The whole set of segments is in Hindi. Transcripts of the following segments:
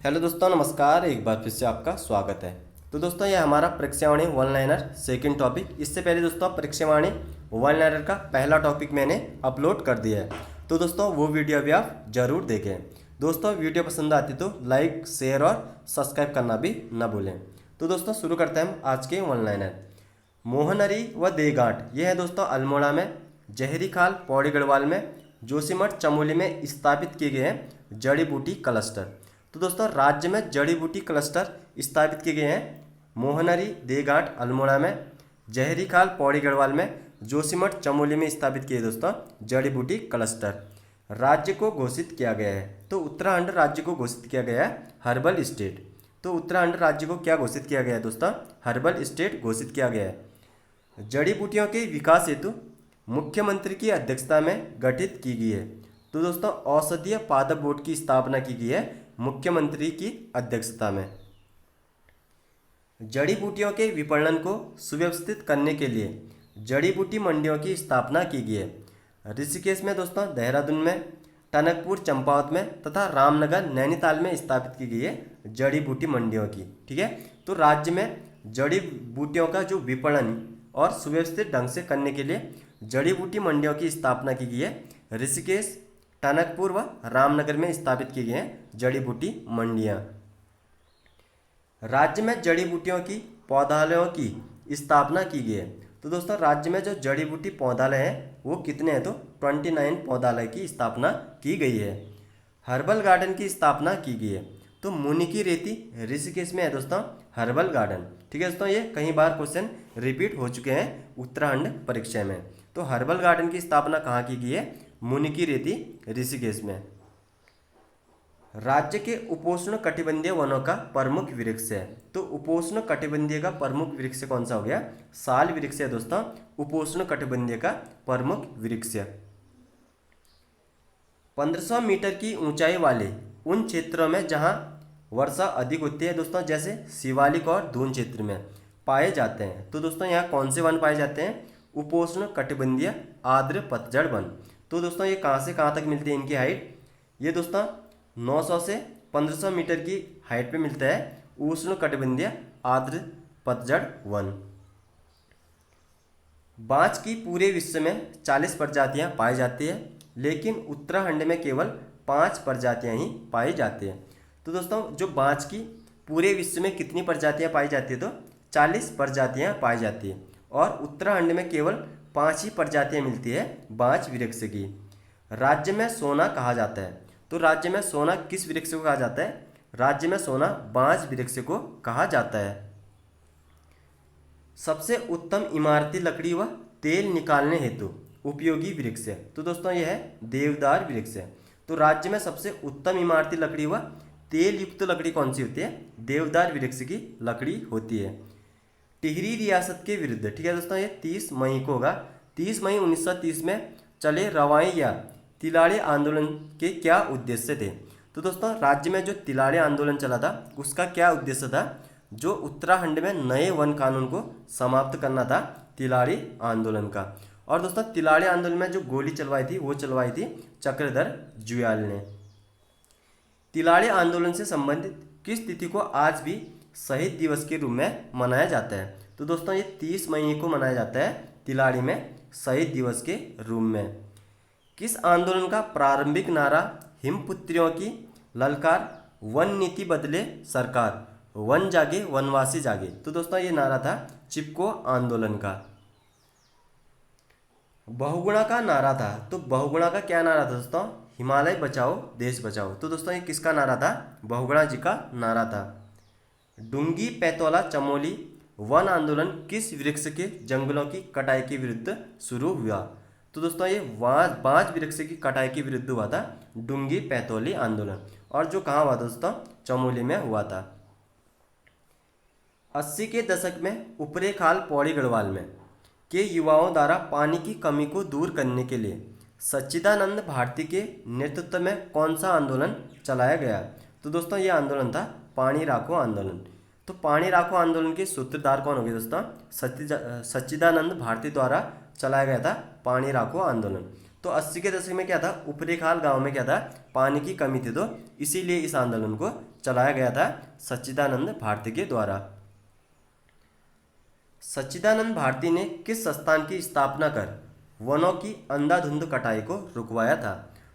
हेलो दोस्तों, नमस्कार। एक बार फिर से आपका स्वागत है। तो दोस्तों, ये हमारा परीक्षावाणी वन लाइनर सेकंड टॉपिक। इससे पहले दोस्तों परीक्षावाणी वन लाइनर का पहला टॉपिक मैंने अपलोड कर दिया है, तो दोस्तों वो वीडियो भी आप ज़रूर देखें। दोस्तों, वीडियो पसंद आती तो लाइक, शेयर और सब्सक्राइब करना भी न भूलें। तो दोस्तों, शुरू करते हैं हम आज के वन लाइनर। मोहनरी व देगांठ, यह है दोस्तों अल्मोड़ा में, जहरी खाल पौड़ी गढ़वाल में, जोशीमठ चमोली में स्थापित किए गए हैं जड़ी बूटी क्लस्टर। तो दोस्तों, राज्य में जड़ी बूटी क्लस्टर स्थापित किए गए हैं मोहनरी देगांठ अल्मोड़ा में, जहरी खाल पौड़ी गढ़वाल में, जोशीमठ चमोली में स्थापित किए दोस्तों जड़ी बूटी क्लस्टर। राज्य को घोषित किया गया है, तो उत्तराखंड राज्य को घोषित किया गया है हर्बल स्टेट। तो उत्तराखंड राज्य को क्या घोषित किया गया है दोस्तों? हर्बल स्टेट घोषित किया गया है। जड़ी बूटियों के विकास हेतु मुख्यमंत्री की अध्यक्षता में गठित की गई है। तो दोस्तों, औषधीय पादप बोर्ड की स्थापना की गई है मुख्यमंत्री की अध्यक्षता में। जड़ी बूटियों के विपणन को सुव्यवस्थित करने के लिए जड़ी बूटी मंडियों की स्थापना की गई है। ऋषिकेश में दोस्तों, देहरादून में, टनकपुर चंपावत में तथा रामनगर नैनीताल में स्थापित की गई है जड़ी बूटी मंडियों की। ठीक है, तो राज्य में जड़ी बूटियों का जो विपणन और सुव्यवस्थित ढंग से करने के लिए जड़ी बूटी मंडियों की स्थापना की गई है। ऋषिकेश, टनकपुर व रामनगर में स्थापित की गई हैं जड़ी बूटी मंडियां। राज्य में जड़ी बूटियों की पौधालयों की स्थापना की गई है। तो दोस्तों, राज्य में जो जड़ी बूटी पौधालय हैं वो कितने हैं? तो 29 पौधालय की स्थापना की गई है। हर्बल गार्डन की स्थापना की गई है। तो मुनि की रेती ऋषिकेश में है दोस्तों हर्बल गार्डन। ठीक है दोस्तों, ये कई बार क्वेश्चन रिपीट हो चुके हैं उत्तराखंड परीक्षा में। तो हर्बल गार्डन की स्थापना कहाँ की गई है? मुनि की रेती ऋषिकेश में। राज्य के उपोष्ण कटिबंधीय वनों का प्रमुख वृक्ष है। तो उपोष्ण कटिबंधीय का प्रमुख वृक्ष कौन सा हो गया? साल वृक्ष है दोस्तों, उपोष्ण कटिबंधीय का प्रमुख वृक्ष। 1500 मीटर की ऊंचाई वाले उन क्षेत्रों में जहां वर्षा अधिक होती है दोस्तों, जैसे शिवालिक और दून क्षेत्र में पाए जाते हैं। तो दोस्तों, यहाँ कौन से वन पाए जाते हैं? उपोष्ण कटिबंधीय आर्द्र पतझड़ वन। तो दोस्तों, ये कहाँ से कहाँ तक मिलती है इनकी हाइट? ये दोस्तों 900 से 1500 मीटर की हाइट पे मिलता है उष्ण कटिबंधीय आर्द्र पतझड़ वन। बांस की पूरे विश्व में 40 प्रजातियां पाई जाती है, लेकिन उत्तराखंड में केवल 5 प्रजातियां ही पाई जाती हैं। तो दोस्तों, जो बांस की पूरे विश्व में कितनी प्रजातियां पाई जाती है? तो 40 प्रजातियां पाई जाती है, और उत्तराखंड में केवल 5 ही प्रजातियां मिलती है बांस वृक्ष की। राज्य में सोना कहा जाता है। तो राज्य में सोना किस वृक्ष को कहा जाता है? राज्य में सोना बांस वृक्ष को कहा जाता है। सबसे उत्तम इमारती लकड़ी व तेल निकालने हेतु उपयोगी वृक्ष है। तो दोस्तों, यह है देवदार वृक्ष है। तो राज्य में सबसे उत्तम इमारती लकड़ी व तेल युक्त लकड़ी कौन सी होती है? देवदार वृक्ष की लकड़ी होती है। टिहरी रियासत के विरुद्ध, ठीक है दोस्तों, ये 30 मई को होगा। 30 मई 1930 में चले रवाई या तिलाड़ी आंदोलन के क्या उद्देश्य थे? तो दोस्तों, राज्य में जो तिलाड़ी आंदोलन चला था उसका क्या उद्देश्य था? जो उत्तराखंड में नए वन कानून को समाप्त करना था तिलाड़ी आंदोलन का। और दोस्तों, तिलाड़ी आंदोलन में जो गोली चलवाई थी वो चलवाई थी चक्रधर जुयाल ने। तिलाड़ी आंदोलन से संबंधित किस तिथि को आज भी शहीद दिवस के रूप में मनाया जाता है? तो दोस्तों, ये 30 मई को मनाया जाता है तिलाड़ी में शहीद दिवस के रूप में। किस आंदोलन का प्रारंभिक नारा हिमपुत्रियों की ललकार, वन नीति बदले सरकार, वन जागे वनवासी जागे? तो दोस्तों, ये नारा था चिपको आंदोलन का। बहुगुणा का नारा था। तो बहुगुणा का क्या नारा था दोस्तों? हिमालय बचाओ देश बचाओ। तो दोस्तों, ये किसका नारा था? बहुगुणा जी का नारा था। डुंगी पैतौला चमोली वन आंदोलन किस वृक्ष के जंगलों की कटाई के विरुद्ध शुरू हुआ? तो दोस्तों, ये बांज वृक्ष की कटाई के विरुद्ध हुआ था डुंगी पैतौली आंदोलन, और जो कहाँ हुआ दोस्तों? चमोली में हुआ था। 80 के दशक में ऊपरे खाल पौड़ी गढ़वाल में के युवाओं द्वारा पानी की कमी को दूर करने के लिए सच्चिदानंद भारती के नेतृत्व में कौन सा आंदोलन चलाया गया? तो दोस्तों, ये आंदोलन था पानी राखो आंदोलन। तो पानी राखो आंदोलन के सूत्रधार कौन हो गए दोस्तों? सच्चिदानंद भारती द्वारा चलाया गया था पानी राखो आंदोलन। तो 80 के दशक में क्या था? ऊपरी खाल गांव में क्या था? पानी की कमी थी, तो इसीलिए इस आंदोलन को चलाया गया था सच्चिदानंद भारती के द्वारा। सच्चिदानंद भारती ने किस संस्थान की स्थापना कर वनों की अंधाधुंध कटाई को रुकवाया था?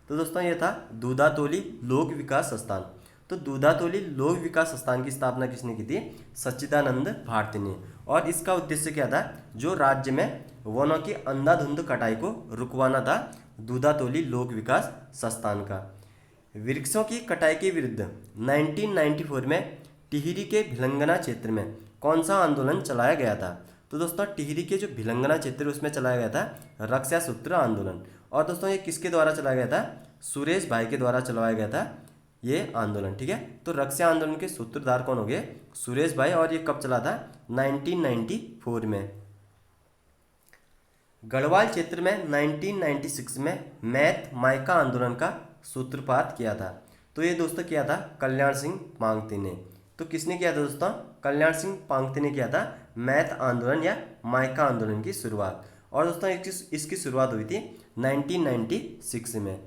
तो दोस्तों ये था दूधातोली लोक विकास संस्थान। तो दूधातोली लोक विकास संस्थान की स्थापना किसने की थी? सच्चिदानंद भारती ने। और इसका उद्देश्य क्या था? जो राज्य में वनों की अंधाधुंध कटाई को रुकवाना था दूधातोली लोक विकास संस्थान का। वृक्षों की कटाई के विरुद्ध 1994 में टिहरी के भिलंगना क्षेत्र में कौन सा आंदोलन चलाया गया था? तो दोस्तों टिहरी के जो भिलंगना क्षेत्र उसमें चलाया गया था रक्षा सूत्र आंदोलन। और दोस्तों ये किसके द्वारा चलाया गया था? सुरेश भाई के द्वारा चलाया गया था ये आंदोलन। ठीक है, तो रक्षा आंदोलन के सूत्रधार कौन हो गए? सुरेश भाई। और ये कब चला था? 1994 में। गढ़वाल क्षेत्र में 1996 में मैथ माइका आंदोलन का सूत्रपात किया था। तो ये दोस्तों किया था कल्याण सिंह पांगती ने। तो किसने किया था दोस्तों? कल्याण सिंह पांगती ने किया था मैथ आंदोलन या माइका आंदोलन की शुरुआत। और दोस्तों इसकी शुरुआत हुई थी 1996 में।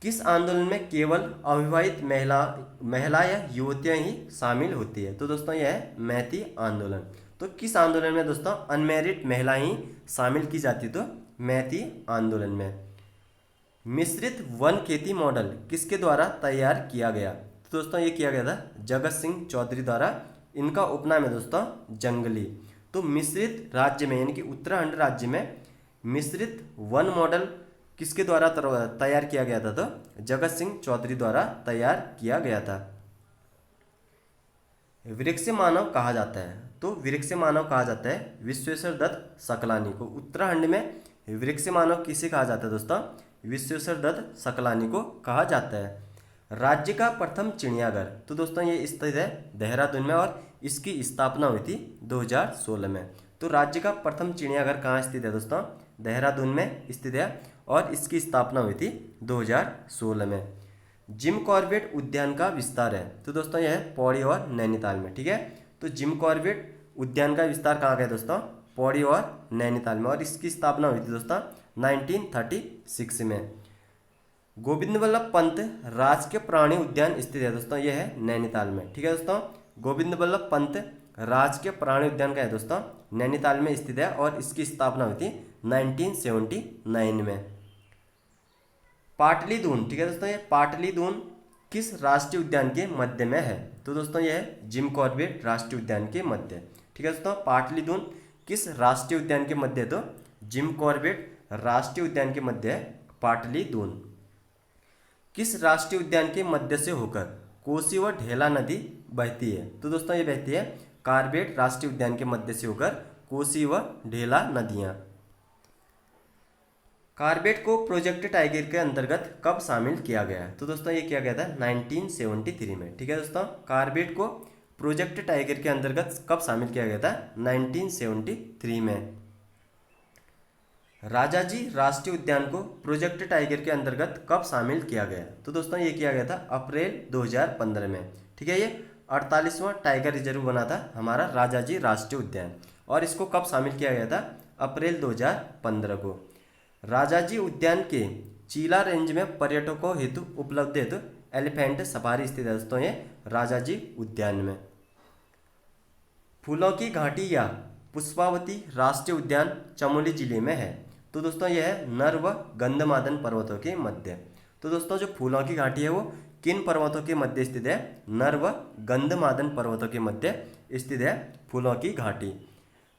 किस आंदोलन में केवल अविवाहित महिला या युवतियां ही शामिल होती है? तो दोस्तों यह है मैती आंदोलन। तो किस आंदोलन में दोस्तों अनमैरिड महिलाएं ही शामिल की जाती? तो मैती आंदोलन में। मिश्रित वन खेती मॉडल किसके द्वारा तैयार किया गया? तो दोस्तों ये किया गया था जगत सिंह चौधरी द्वारा। इनका उपनाम है दोस्तों जंगली। तो मिश्रित राज्य में यानी कि उत्तराखंड राज्य में मिश्रित वन मॉडल किसके द्वारा तैयार किया गया था? तो जगत सिंह चौधरी द्वारा तैयार किया गया था। वृक्ष मानव कहा जाता है? तो वृक्ष मानव कहा जाता है विश्वेश्वर दत्त सकलानी को। उत्तराखंड में वृक्ष मानव किसे कहा जाता है दोस्तों? विश्वेश्वर दत्त सकलानी को कहा जाता है। राज्य का प्रथम चिड़ियाघर? तो दोस्तों ये स्थित है देहरादून में और इसकी स्थापना हुई थी 2016 में। तो राज्य का प्रथम चिड़ियाघर कहाँ स्थित है दोस्तों? देहरादून में स्थित है और इसकी स्थापना हुई थी 2016 में। जिम कॉर्बेट उद्यान का विस्तार है? तो दोस्तों यह है पौड़ी और नैनीताल में। ठीक है, तो जिम कॉर्बेट उद्यान का विस्तार कहाँ गया दोस्तों? पौड़ी और नैनीताल में। और इसकी स्थापना हुई थी दोस्तों 1936 में। गोविंद वल्लभ पंत राजकीय प्राणी उद्यान स्थित है दोस्तों, यह है नैनीताल में। ठीक है दोस्तों, गोविंद वल्लभ पंत राजकीय प्राणी उद्यान का है दोस्तों नैनीताल में स्थित है और इसकी स्थापना हुई थी 1979 में। पाटलिदून, ठीक है दोस्तों, ये पाटलिदून किस राष्ट्रीय उद्यान के मध्य में है? तो दोस्तों यह है जिम कॉर्बेट राष्ट्रीय उद्यान के मध्य। ठीक है दोस्तों, पाटलिदून किस राष्ट्रीय उद्यान के मध्य है? तो जिम कॉर्बेट राष्ट्रीय उद्यान के मध्य है पाटलिदून। किस राष्ट्रीय उद्यान के मध्य से होकर कोसी व ढेला नदी बहती है? तो दोस्तों ये बहती है कार्बेट राष्ट्रीय उद्यान के मध्य से होकर कोसी व ढेला नदियां। कार्बेट को प्रोजेक्ट टाइगर के अंतर्गत कब शामिल किया गया? तो दोस्तों ये किया गया था 1973 में। ठीक है दोस्तों, कार्बेट को प्रोजेक्ट टाइगर के अंतर्गत कब शामिल किया गया था? 1973 में। राजाजी राष्ट्रीय उद्यान को प्रोजेक्ट टाइगर के अंतर्गत कब शामिल किया गया? तो दोस्तों ये किया गया था अप्रैल 2015 में। ठीक है, ये 48वां टाइगर रिजर्व बना था हमारा राजाजी राष्ट्रीय उद्यान। और इसको कब शामिल किया गया था? अप्रैल 2015 को। राजाजी उद्यान के चीला रेंज में पर्यटकों हेतु उपलब्ध हेतु एलिफेंट सफारी स्थित है दोस्तों ये राजाजी उद्यान में। फूलों की घाटी या पुष्पावती राष्ट्रीय उद्यान चमोली जिले में है? तो दोस्तों यह है नर व गंधमादन पर्वतों के मध्य। तो दोस्तों जो फूलों की घाटी है वो किन पर्वतों के मध्य स्थित है? नर व गंधमादन पर्वतों के मध्य स्थित है फूलों की घाटी।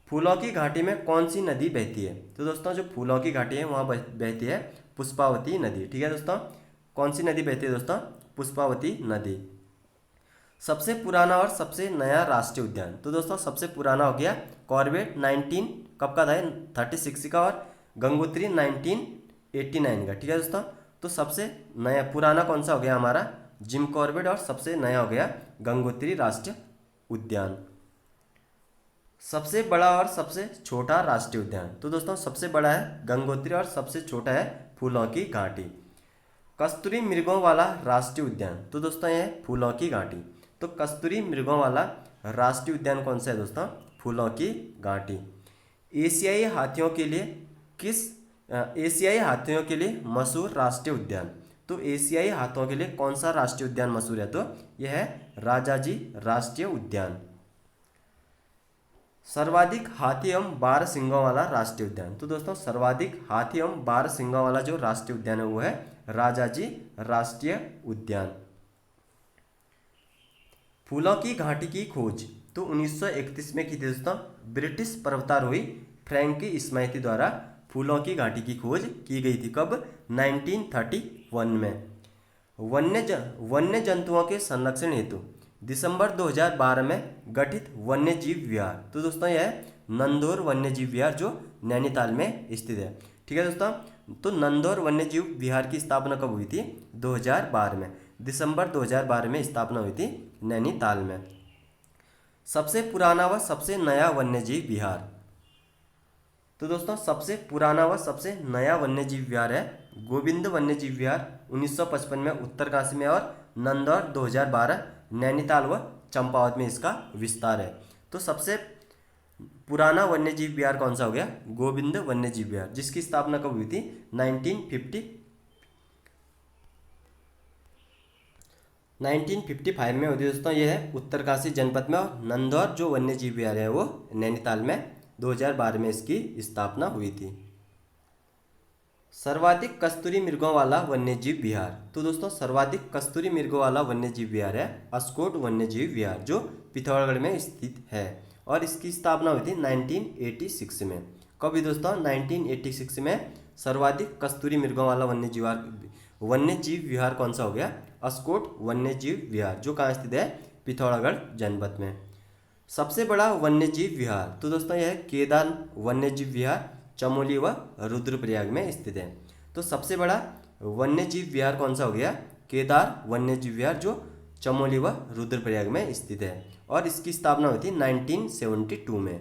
फूलों की घाटी में कौन सी नदी बहती है? तो दोस्तों जो फूलों की घाटी है वहाँ बहती है पुष्पावती नदी। ठीक है दोस्तों, कौन सी नदी बहती है दोस्तों? पुष्पावती नदी। सबसे पुराना और सबसे नया राष्ट्रीय उद्यान? तो दोस्तों सबसे पुराना हो गया कॉर्बेट 19 कब का था? 36 का। और गंगोत्री 1989 का। ठीक है दोस्तों, तो सबसे नया पुराना कौन सा हो गया हमारा? Jim Corbett. और सबसे नया हो गया गंगोत्री राष्ट्रीय उद्यान। सबसे बड़ा और सबसे छोटा राष्ट्रीय उद्यान? तो दोस्तों सबसे बड़ा है गंगोत्री और सबसे छोटा है फूलों की घाटी। कस्तूरी मृगों वाला राष्ट्रीय उद्यान? तो दोस्तों यह है फूलों की घाटी। तो कस्तूरी मृगों वाला राष्ट्रीय उद्यान कौन सा है दोस्तों? फूलों की घाटी। एशियाई हाथियों के लिए मशहूर राष्ट्रीय उद्यान? तो एशियाई हाथियों के लिए कौन सा राष्ट्रीय उद्यान मशहूर है? तो यह है राजाजी राष्ट्रीय उद्यान। सर्वाधिक हाथी एवं 12 सींगों वाला राष्ट्रीय उद्यान। तो दोस्तों सर्वाधिक हाथी एवं 12 सींगों वाला जो राष्ट्रीय उद्यान है वो है राजाजी राष्ट्रीय उद्यान। फूलों की घाटी की खोज तो 1931 में की थी दोस्तों। ब्रिटिश पर्वतारोही फ्रैंकी स्माइथी द्वारा फूलों की घाटी की खोज की गई थी। कब? 1931 में। वन्य जंतुओं के संरक्षण हेतु दिसंबर 2012 में गठित वन्य जीव विहार। तो दोस्तों यह नंदौर वन्य जीव विहार जो नैनीताल में स्थित है। ठीक है दोस्तों, तो नंदौर वन्य जीव विहार की स्थापना कब हुई थी? 2012 में। दिसंबर 2012 में स्थापना हुई थी नैनीताल में। सबसे पुराना व सबसे नया वन्य जीव विहार। तो दोस्तों सबसे पुराना व सबसे नया वन्य जीव विहार है गोविंद वन्य जीव विहार 1955 में उत्तरकाशी में, और नंदौर 2012 नैनीताल व चंपावत में इसका विस्तार है। तो सबसे पुराना वन्य जीव विहार कौन सा हो गया? गोविंद वन्य जीव विहार, जिसकी स्थापना कब हुई थी? 1955 में होती है दोस्तों। यह है उत्तरकाशी जनपद में, और नंदौर जो वन्य जीव विहार है वो नैनीताल में 2012 में इसकी स्थापना हुई थी। सर्वाधिक कस्तूरी मृगों वाला वन्य जीव विहार। तो दोस्तों सर्वाधिक कस्तूरी मृगों वाला वन्य जीव विहार है अस्कोट वन्य जीव विहार जो पिथौरागढ़ में स्थित है, और इसकी स्थापना हुई थी 1986 में। कब हुई दोस्तों? 1986 में सर्वाधिक कस्तूरी मृगों वाला वन्य जीव विहार कौन सा हो गया? अस्कोट वन्य जीव विहार, जो कहाँ स्थित है? पिथौरागढ़ जनपद में। सबसे बड़ा वन्य जीव विहार। तो दोस्तों यह केदार वन्य जीव विहार चमोली व रुद्रप्रयाग में स्थित है। तो सबसे बड़ा वन्य जीव विहार कौन सा हो गया? केदार वन्य जीव विहार जो चमोली व रुद्रप्रयाग में स्थित है, और इसकी स्थापना हुई थी 1972 में।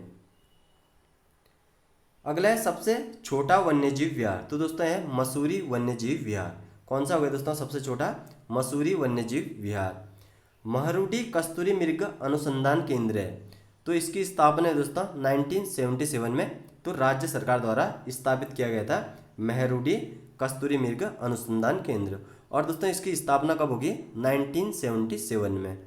अगला है सबसे छोटा वन्य जीव विहार। तो दोस्तों है मसूरी वन्य जीव विहार। कौन सा हो गया दोस्तों सबसे छोटा? मसूरी वन्य जीव विहार। महरूडी कस्तूरी मृग अनुसंधान केंद्र है, तो इसकी स्थापना है दोस्तों 1977 में। तो राज्य सरकार द्वारा स्थापित किया गया था महरूडी कस्तूरी मृग अनुसंधान केंद्र, और दोस्तों इसकी स्थापना कब होगी? 1977 में।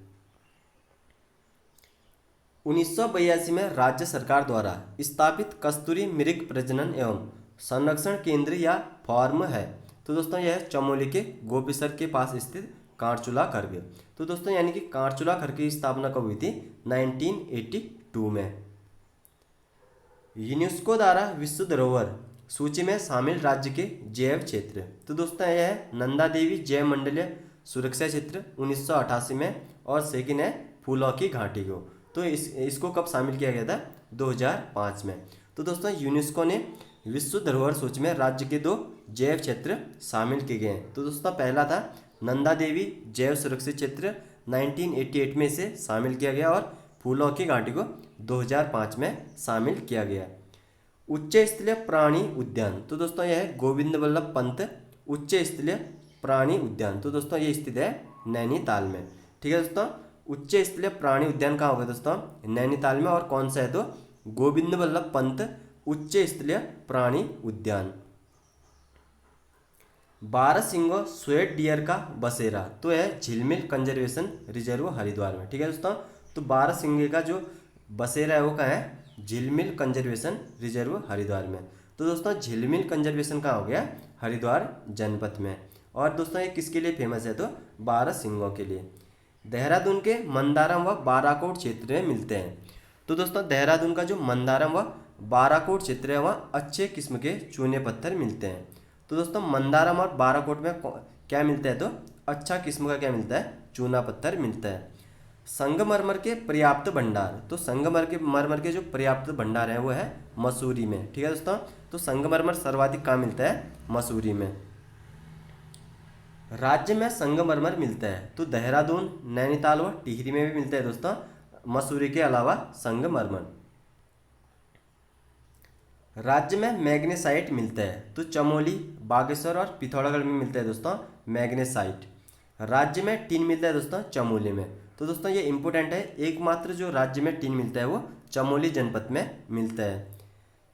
1982 में राज्य सरकार द्वारा स्थापित कस्तूरी मृग प्रजनन एवं संरक्षण केंद्र या फार्म है। तो दोस्तों यह चमोली के गोपीसर के पास स्थित कांरचूला खर्ग। तो दोस्तों यानी कि कांरचूला खर्ग की स्थापना कब हुई थी? 1982 में। यूनेस्को द्वारा विश्व धरोहर सूची में शामिल राज्य के जैव क्षेत्र। तो दोस्तों यह है नंदा देवी जैव मंडलीय सुरक्षा क्षेत्र 1988 में, और सेकंड है फूलों की घाटी को। तो इसको कब शामिल किया गया था? 2005 में। तो दोस्तों यूनेस्को ने विश्व धरोहर सूची में राज्य के 2 जैव क्षेत्र शामिल किए गए हैं। तो दोस्तों पहला था नंदा देवी जैव सुरक्षित क्षेत्र 1988 में इसे शामिल किया गया, और फूलों की घाटी को 2005 में शामिल किया गया। उच्च स्तरीय प्राणी उद्यान। तो दोस्तों यह है गोविंद वल्लभ पंत उच्च स्तरीय प्राणी उद्यान। तो दोस्तों ये स्थित है नैनीताल में। ठीक है दोस्तों, उच्च स्तरीय प्राणी उद्यान कहाँ होगा दोस्तों? नैनीताल में। और कौन सा है? तो गोविंद वल्लभ पंत उच्च स्तरीय प्राणी उद्यान। 12 सींगों स्वेट डियर का बसेरा तो है झिलमिल कंजर्वेशन रिजर्व हरिद्वार में। ठीक है दोस्तों, तो 12 सींगे का जो बसेरा है वो कहाँ है? झिलमिल कंजर्वेशन रिजर्व हरिद्वार में। तो दोस्तों झिलमिल कंजर्वेशन कहाँ हो गया? हरिद्वार जनपद में। और दोस्तों ये किसके लिए फेमस है? तो 12 सींगों के लिए। देहरादून के मंदारम व बाराकोट क्षेत्र में मिलते हैं। तो दोस्तों देहरादून का जो मंदारम व बाराकोट क्षेत्र है वहाँ अच्छे किस्म के चूने पत्थर मिलते हैं। तो दोस्तों मंदारम और बाराकोट में क्या मिलता है? तो अच्छा किस्म का क्या मिलता है? चूना पत्थर मिलता है। संगमरमर के पर्याप्त भंडार। तो संगमरमर के जो पर्याप्त भंडार है वो है मसूरी में। ठीक है दोस्तों, तो संगमरमर सर्वाधिक कहाँ मिलता है? मसूरी में। राज्य में संगमरमर मिलता है तो देहरादून, नैनीताल व टिहरी में भी मिलता है दोस्तों मसूरी के अलावा संगमरमर। राज्य में मैग्नेसाइट मिलता है तो चमोली, बागेश्वर और पिथौरागढ़ में मिलता है दोस्तों मैग्नेसाइट। राज्य में टिन मिलता है दोस्तों चमोली में। तो दोस्तों ये इंपॉर्टेंट है, एकमात्र जो राज्य में टिन मिलता है वो चमोली जनपद में मिलता है।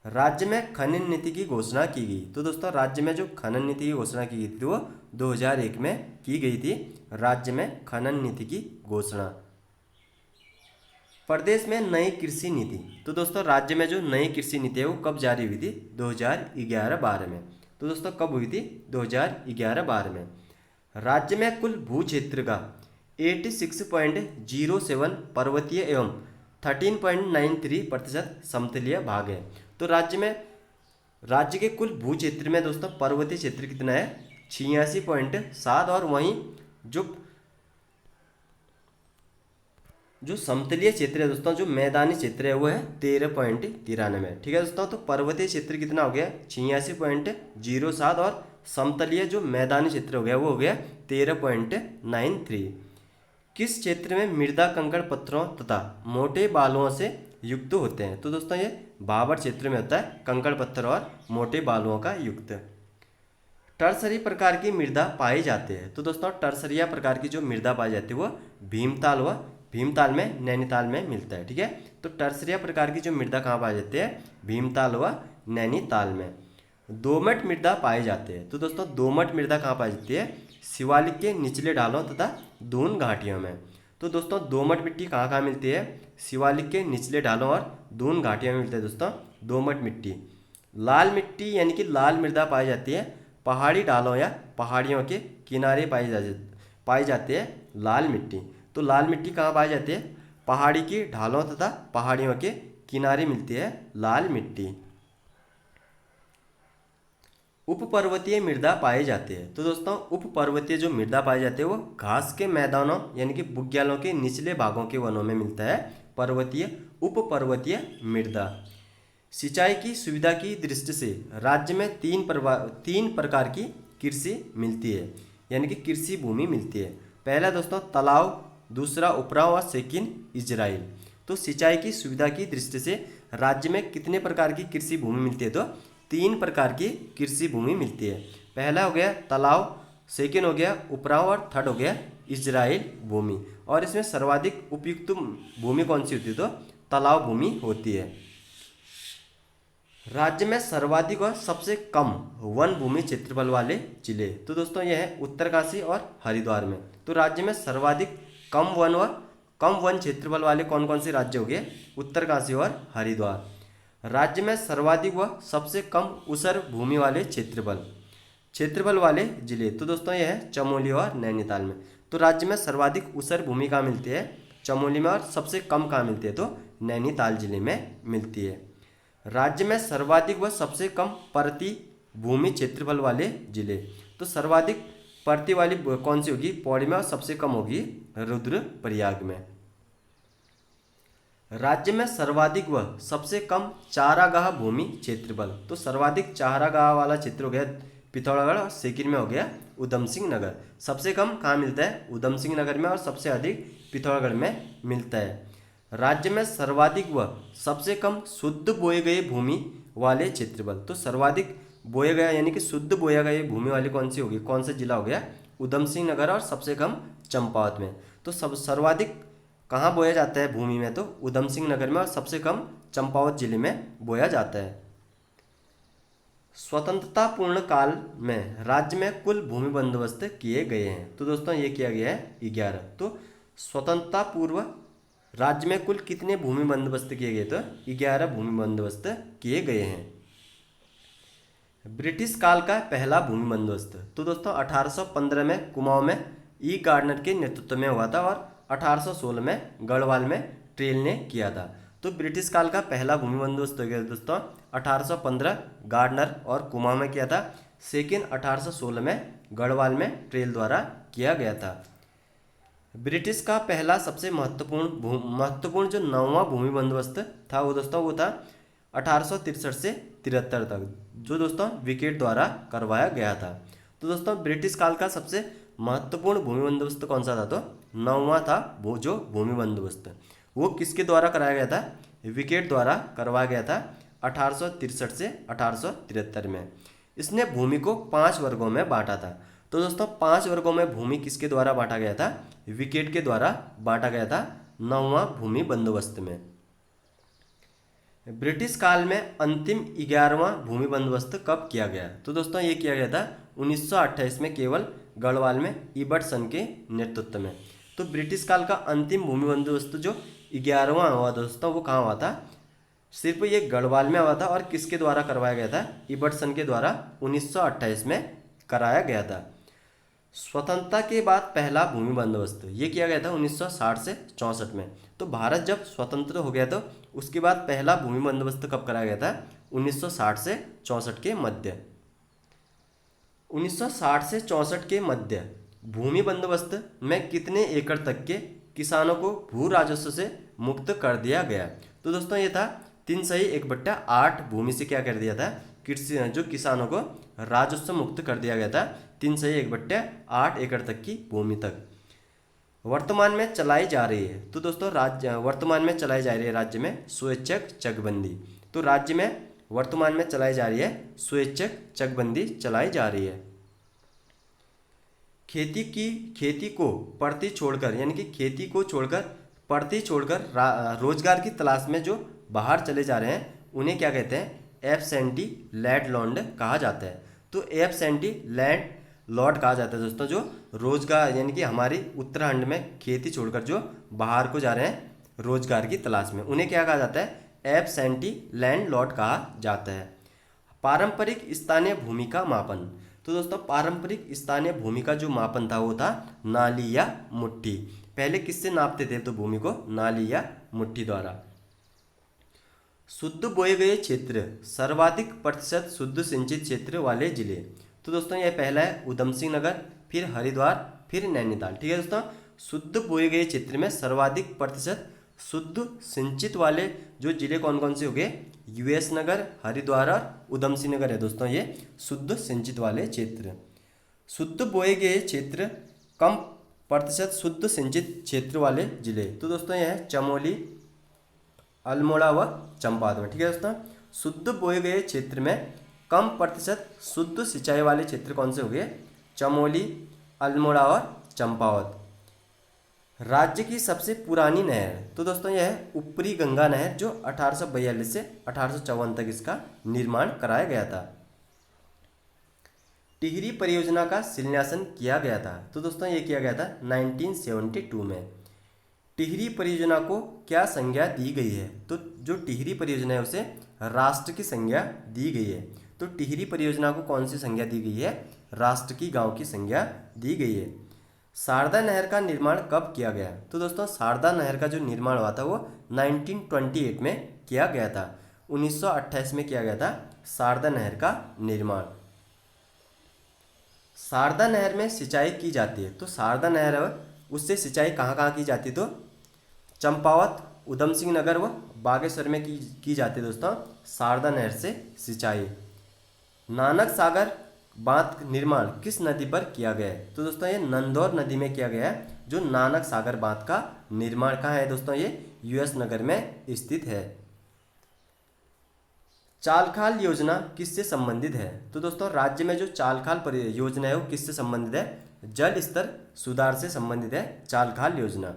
राज्य में खनन नीति की घोषणा की गई। तो दोस्तों राज्य में जो खनन नीति की घोषणा की गई थी वो 2001 में की गई थी। राज्य में खनन नीति की घोषणा। प्रदेश में नई कृषि नीति। तो दोस्तों राज्य में जो नई कृषि नीति है वो कब जारी हुई थी? 2011-12 में। तो दोस्तों कब हुई थी? 2011-12 में। राज्य में कुल भू क्षेत्र का 86.07 पर्वतीय एवं 13.93% समतलीय भाग है। तो राज्य के कुल भू क्षेत्र में दोस्तों पर्वतीय क्षेत्र कितना है? 86.7, और वहीं जो समतलीय क्षेत्र है दोस्तों, जो मैदानी क्षेत्र है वो है 13.93। ठीक है दोस्तों, तो पर्वतीय क्षेत्र कितना हो गया? 86.07, और समतलीय जो मैदानी क्षेत्र हो गया वो हो गया 13.93। किस क्षेत्र में मृदा कंकड़ पत्थरों तथा मोटे बालुओं से युक्त होते हैं? तो दोस्तों ये भाबर क्षेत्र में होता है, कंकड़ पत्थर और मोटे बालुओं का युक्त। टर्सरी प्रकार की मृदा पाई जाती है। तो दोस्तों टर्सरिया प्रकार की जो मृदा पाई जाती है वो भीमताल में, नैनीताल में मिलता है। ठीक है, तो टर्सरिया प्रकार की जो मृदा कहाँ पाई जाती है? भीमताल व नैनीताल में। दोमट मृदा पाई जाती है। तो दोस्तों दोमट मृदा कहाँ पाई जाती है? शिवालिक के निचले ढालों तथा दून घाटियों में। तो दोस्तों दोमट मिट्टी कहाँ कहाँ मिलती है? शिवालिक के निचले ढालों और दून घाटियों में मिलती है दोस्तों दोमट मिट्टी। लाल मिट्टी यानी कि लाल मृदा पाई जाती है पहाड़ी ढालों या पहाड़ियों के किनारे पाई जाती है लाल मिट्टी। तो लाल मिट्टी कहाँ पाई जाती है? पहाड़ी की ढालों तथा पहाड़ियों के किनारे मिलती है लाल मिट्टी। उपपर्वतीय मृदा पाई जाती है। तो दोस्तों उपपर्वतीय जो मृदा पाई जाती है वो घास के मैदानों यानी कि बुग्यालों के निचले भागों के वनों में मिलता है उपपर्वतीय मृदा। सिंचाई की सुविधा की दृष्टि से राज्य में तीन प्रकार की कृषि मिलती है, यानी कि कृषि भूमि मिलती है। पहला दोस्तों तालाब, दूसरा उपराव और सेकंड इजराइल। तो सिंचाई की सुविधा की दृष्टि से राज्य में कितने प्रकार की कृषि भूमि मिलती है? तो 3 प्रकार की कृषि भूमि मिलती है। पहला हो गया तालाब, सेकंड हो गया उपराव और थर्ड हो गया इजराइल भूमि। और इसमें सर्वाधिक उपयुक्त भूमि कौन सी होती है? तो तालाब भूमि होती है। राज्य में सर्वाधिक और सबसे कम वन भूमि क्षेत्रफल वाले जिले। तो दोस्तों यह है उत्तरकाशी और हरिद्वार में। तो राज्य में सर्वाधिक कम वन क्षेत्रफल वाले कौन कौन से राज्य हो गए? उत्तरकाशी और हरिद्वार। राज्य में सर्वाधिक व सबसे कम ऊसर भूमि वाले क्षेत्रफल वाले जिले। तो दोस्तों यह है चमोली और नैनीताल में। तो राज्य में सर्वाधिक ऊसर भूमि कहाँ मिलती है? चमोली में। और सबसे कम कहाँ मिलती है? तो नैनीताल जिले में मिलती है। राज्य में सर्वाधिक व सबसे कम परती भूमि क्षेत्रफल वाले जिले। तो सर्वाधिक परती वाली कौन सी होगी? पौड़ी में। और सबसे कम होगी रुद्रप्रयाग में। राज्य में सर्वाधिक व सबसे कम चारागाह भूमि क्षेत्रफल। तो सर्वाधिक चारागाह वाला क्षेत्र हो गया पिथौरागढ़, और सेकंड में हो गया उधम सिंह नगर। सबसे कम कहाँ मिलता है? उधम सिंह नगर में, और सबसे अधिक पिथौरागढ़ में मिलता है। राज्य में सर्वाधिक व सबसे कम शुद्ध बोए गए भूमि वाले क्षेत्रफल। तो सर्वाधिक बोया गया यानी कि शुद्ध बोया गया भूमि वाली कौन सी होगी? कौन सा जिला हो गया? उधम सिंह नगर। और सबसे कम चंपावत में। तो सर्वाधिक कहाँ बोया जाता है भूमि में? तो उधम सिंह नगर में, और सबसे कम चंपावत जिले में बोया जाता है। स्वतंत्रता पूर्ण काल में राज्य में कुल भूमि बंदोबस्त किए गए हैं। तो दोस्तों ये किया गया है 11। तो स्वतंत्रता पूर्व राज्य में कुल कितने भूमि बंदोबस्त किए गए? तो 11 भूमि बंदोबस्त किए गए हैं। ब्रिटिश काल का पहला भूमि बंदोबस्त। तो दोस्तों 1815 में कुमाऊं में ई गार्डनर के नेतृत्व में हुआ था, और 1816 में गढ़वाल में ट्रेल ने किया था। तो ब्रिटिश काल का पहला भूमि बंदोबस्त हो गया दोस्तों 1815 गार्डनर और कुमाऊं में किया था। सेकेंड 1816 में गढ़वाल में ट्रेल द्वारा किया गया था। ब्रिटिश का पहला सबसे महत्वपूर्ण जो 9वां भूमि बंदोबस्त था वो दोस्तों वो था 1863 से 73 तक, जो दोस्तों विकेट द्वारा करवाया गया था। तो दोस्तों ब्रिटिश काल का सबसे महत्वपूर्ण भूमि बंदोबस्त कौन सा था? तो 9वां था वो जो भूमि बंदोबस्त। वो किसके द्वारा कराया गया था? विकेट द्वारा करवाया गया था 1863 से 1873 में। इसने भूमि को 5 वर्गों में बांटा था। तो दोस्तों 5 वर्गों में भूमि किसके द्वारा बांटा गया था? विकेट के द्वारा बांटा गया था 9वां भूमि बंदोबस्त में। ब्रिटिश काल में अंतिम 11वां भूमि बंदोबस्त कब किया गया? तो दोस्तों ये किया गया था 1928 में, केवल गढ़वाल में इबर्टसन के नेतृत्व में। तो ब्रिटिश काल का अंतिम भूमि बंदोबस्त जो 11वां हुआ दोस्तों, वो कहाँ हुआ था? सिर्फ ये गढ़वाल में हुआ था। और किसके द्वारा करवाया गया था? इबर्टसन के द्वारा 1928 में कराया गया था। स्वतंत्रता के बाद पहला भूमि बंदोबस्त ये किया गया था 1960 से 64 में। तो भारत जब स्वतंत्र हो गया तो उसके बाद पहला भूमि बंदोबस्त कब कराया गया था? 1960 से 64 के मध्य। 1960 से 64 के मध्य भूमि बंदोबस्त में कितने एकड़ तक के किसानों को भू राजस्व से मुक्त कर दिया गया? तो दोस्तों ये था 3/1/8 भूमि से क्या कर दिया था? कृषि जो किसानों को राजस्व मुक्त कर दिया गया था 3/1/8 एकड़ तक की भूमि तक। वर्तमान में चलाई जा रही है, तो दोस्तों वर्तमान में चलाई जा रही है राज्य में स्वैच्छिक चकबंदी। तो राज्य में वर्तमान में चलाई जा रही है स्वैच्छिक चकबंदी चलाई जा रही है। खेती को पड़ती छोड़कर, यानी कि खेती को छोड़कर पड़ती छोड़कर रोजगार की तलाश में जो बाहर चले जा रहे हैं उन्हें क्या कहते हैं? एब्सेंटी लैंडलॉर्ड कहा जाता है। तो एब्सेंटी लैंडलॉर्ड कहा जाता है दोस्तों, जो रोजगार यानी कि हमारी उत्तराखंड में खेती छोड़कर जो बाहर को जा रहे हैं रोजगार की तलाश में, उन्हें क्या कहा जाता है? एब्सेंटी लैंडलॉर्ड कहा जाता है। पारंपरिक स्थानीय भूमि का मापन। तो दोस्तों पारंपरिक स्थानीय भूमि का जो मापन था वो था नाली या मुट्ठी। पहले किससे नापते थे? तो भूमि को नाली या मुट्ठी द्वारा। शुद्ध बोए गए क्षेत्र, सर्वाधिक प्रतिशत शुद्ध सिंचित क्षेत्र वाले जिले। तो दोस्तों यह पहला है उधम सिंह नगर, फिर हरिद्वार, फिर नैनीताल। ठीक है दोस्तों, शुद्ध बोए गए क्षेत्र में सर्वाधिक प्रतिशत शुद्ध सिंचित वाले जो जिले कौन कौन से हो गए? यूएस नगर, हरिद्वार और उधम सिंह नगर है दोस्तों ये शुद्ध सिंचित वाले क्षेत्र। शुद्ध बोए गए क्षेत्र, कम प्रतिशत शुद्ध सिंचित क्षेत्र वाले जिले। तो दोस्तों यह है चमोली, अल्मोड़ा व चंपावत में। ठीक है दोस्तों, शुद्ध बोए गए क्षेत्र में कम प्रतिशत शुद्ध सिंचाई वाले क्षेत्र कौन से हो गए? चमोली, अल्मोड़ा और चंपावत। राज्य की सबसे पुरानी नहर, तो दोस्तों यह है ऊपरी गंगा नहर, जो 1842 से 1854 तक इसका निर्माण कराया गया था। टिहरी परियोजना का शिलान्यासन किया गया था। तो दोस्तों ये किया गया था 1972 में। टिहरी परियोजना को क्या संज्ञा दी गई है? तो जो टिहरी परियोजना है उसे राष्ट्र की संज्ञा दी गई है। तो टिहरी परियोजना को कौन सी संज्ञा दी गई है? राष्ट्र की गांव की संज्ञा दी गई है। शारदा नहर का निर्माण कब किया गया? तो दोस्तों शारदा नहर का जो निर्माण हुआ था वो 1928 में किया गया था। 1928 में किया गया था शारदा नहर का निर्माण। शारदा नहर में सिंचाई की जाती है। तो शारदा नहर है उससे सिंचाई कहाँ कहाँ की जाती है? तो चंपावत, उधम सिंह नगर व बागेश्वर में की जाती है दोस्तों शारदा नहर से सिंचाई। नानक सागर बांध निर्माण किस नदी पर किया गया है? तो दोस्तों ये नंदौर नदी में किया गया है। जो नानक सागर बांध का निर्माण कहाँ है दोस्तों? ये यूएस नगर में स्थित है। चाल खाल योजना किससे संबंधित है? तो दोस्तों राज्य में जो चाल खाल योजना है वो किससे संबंधित है? जल स्तर सुधार से संबंधित है चाल खाल योजना।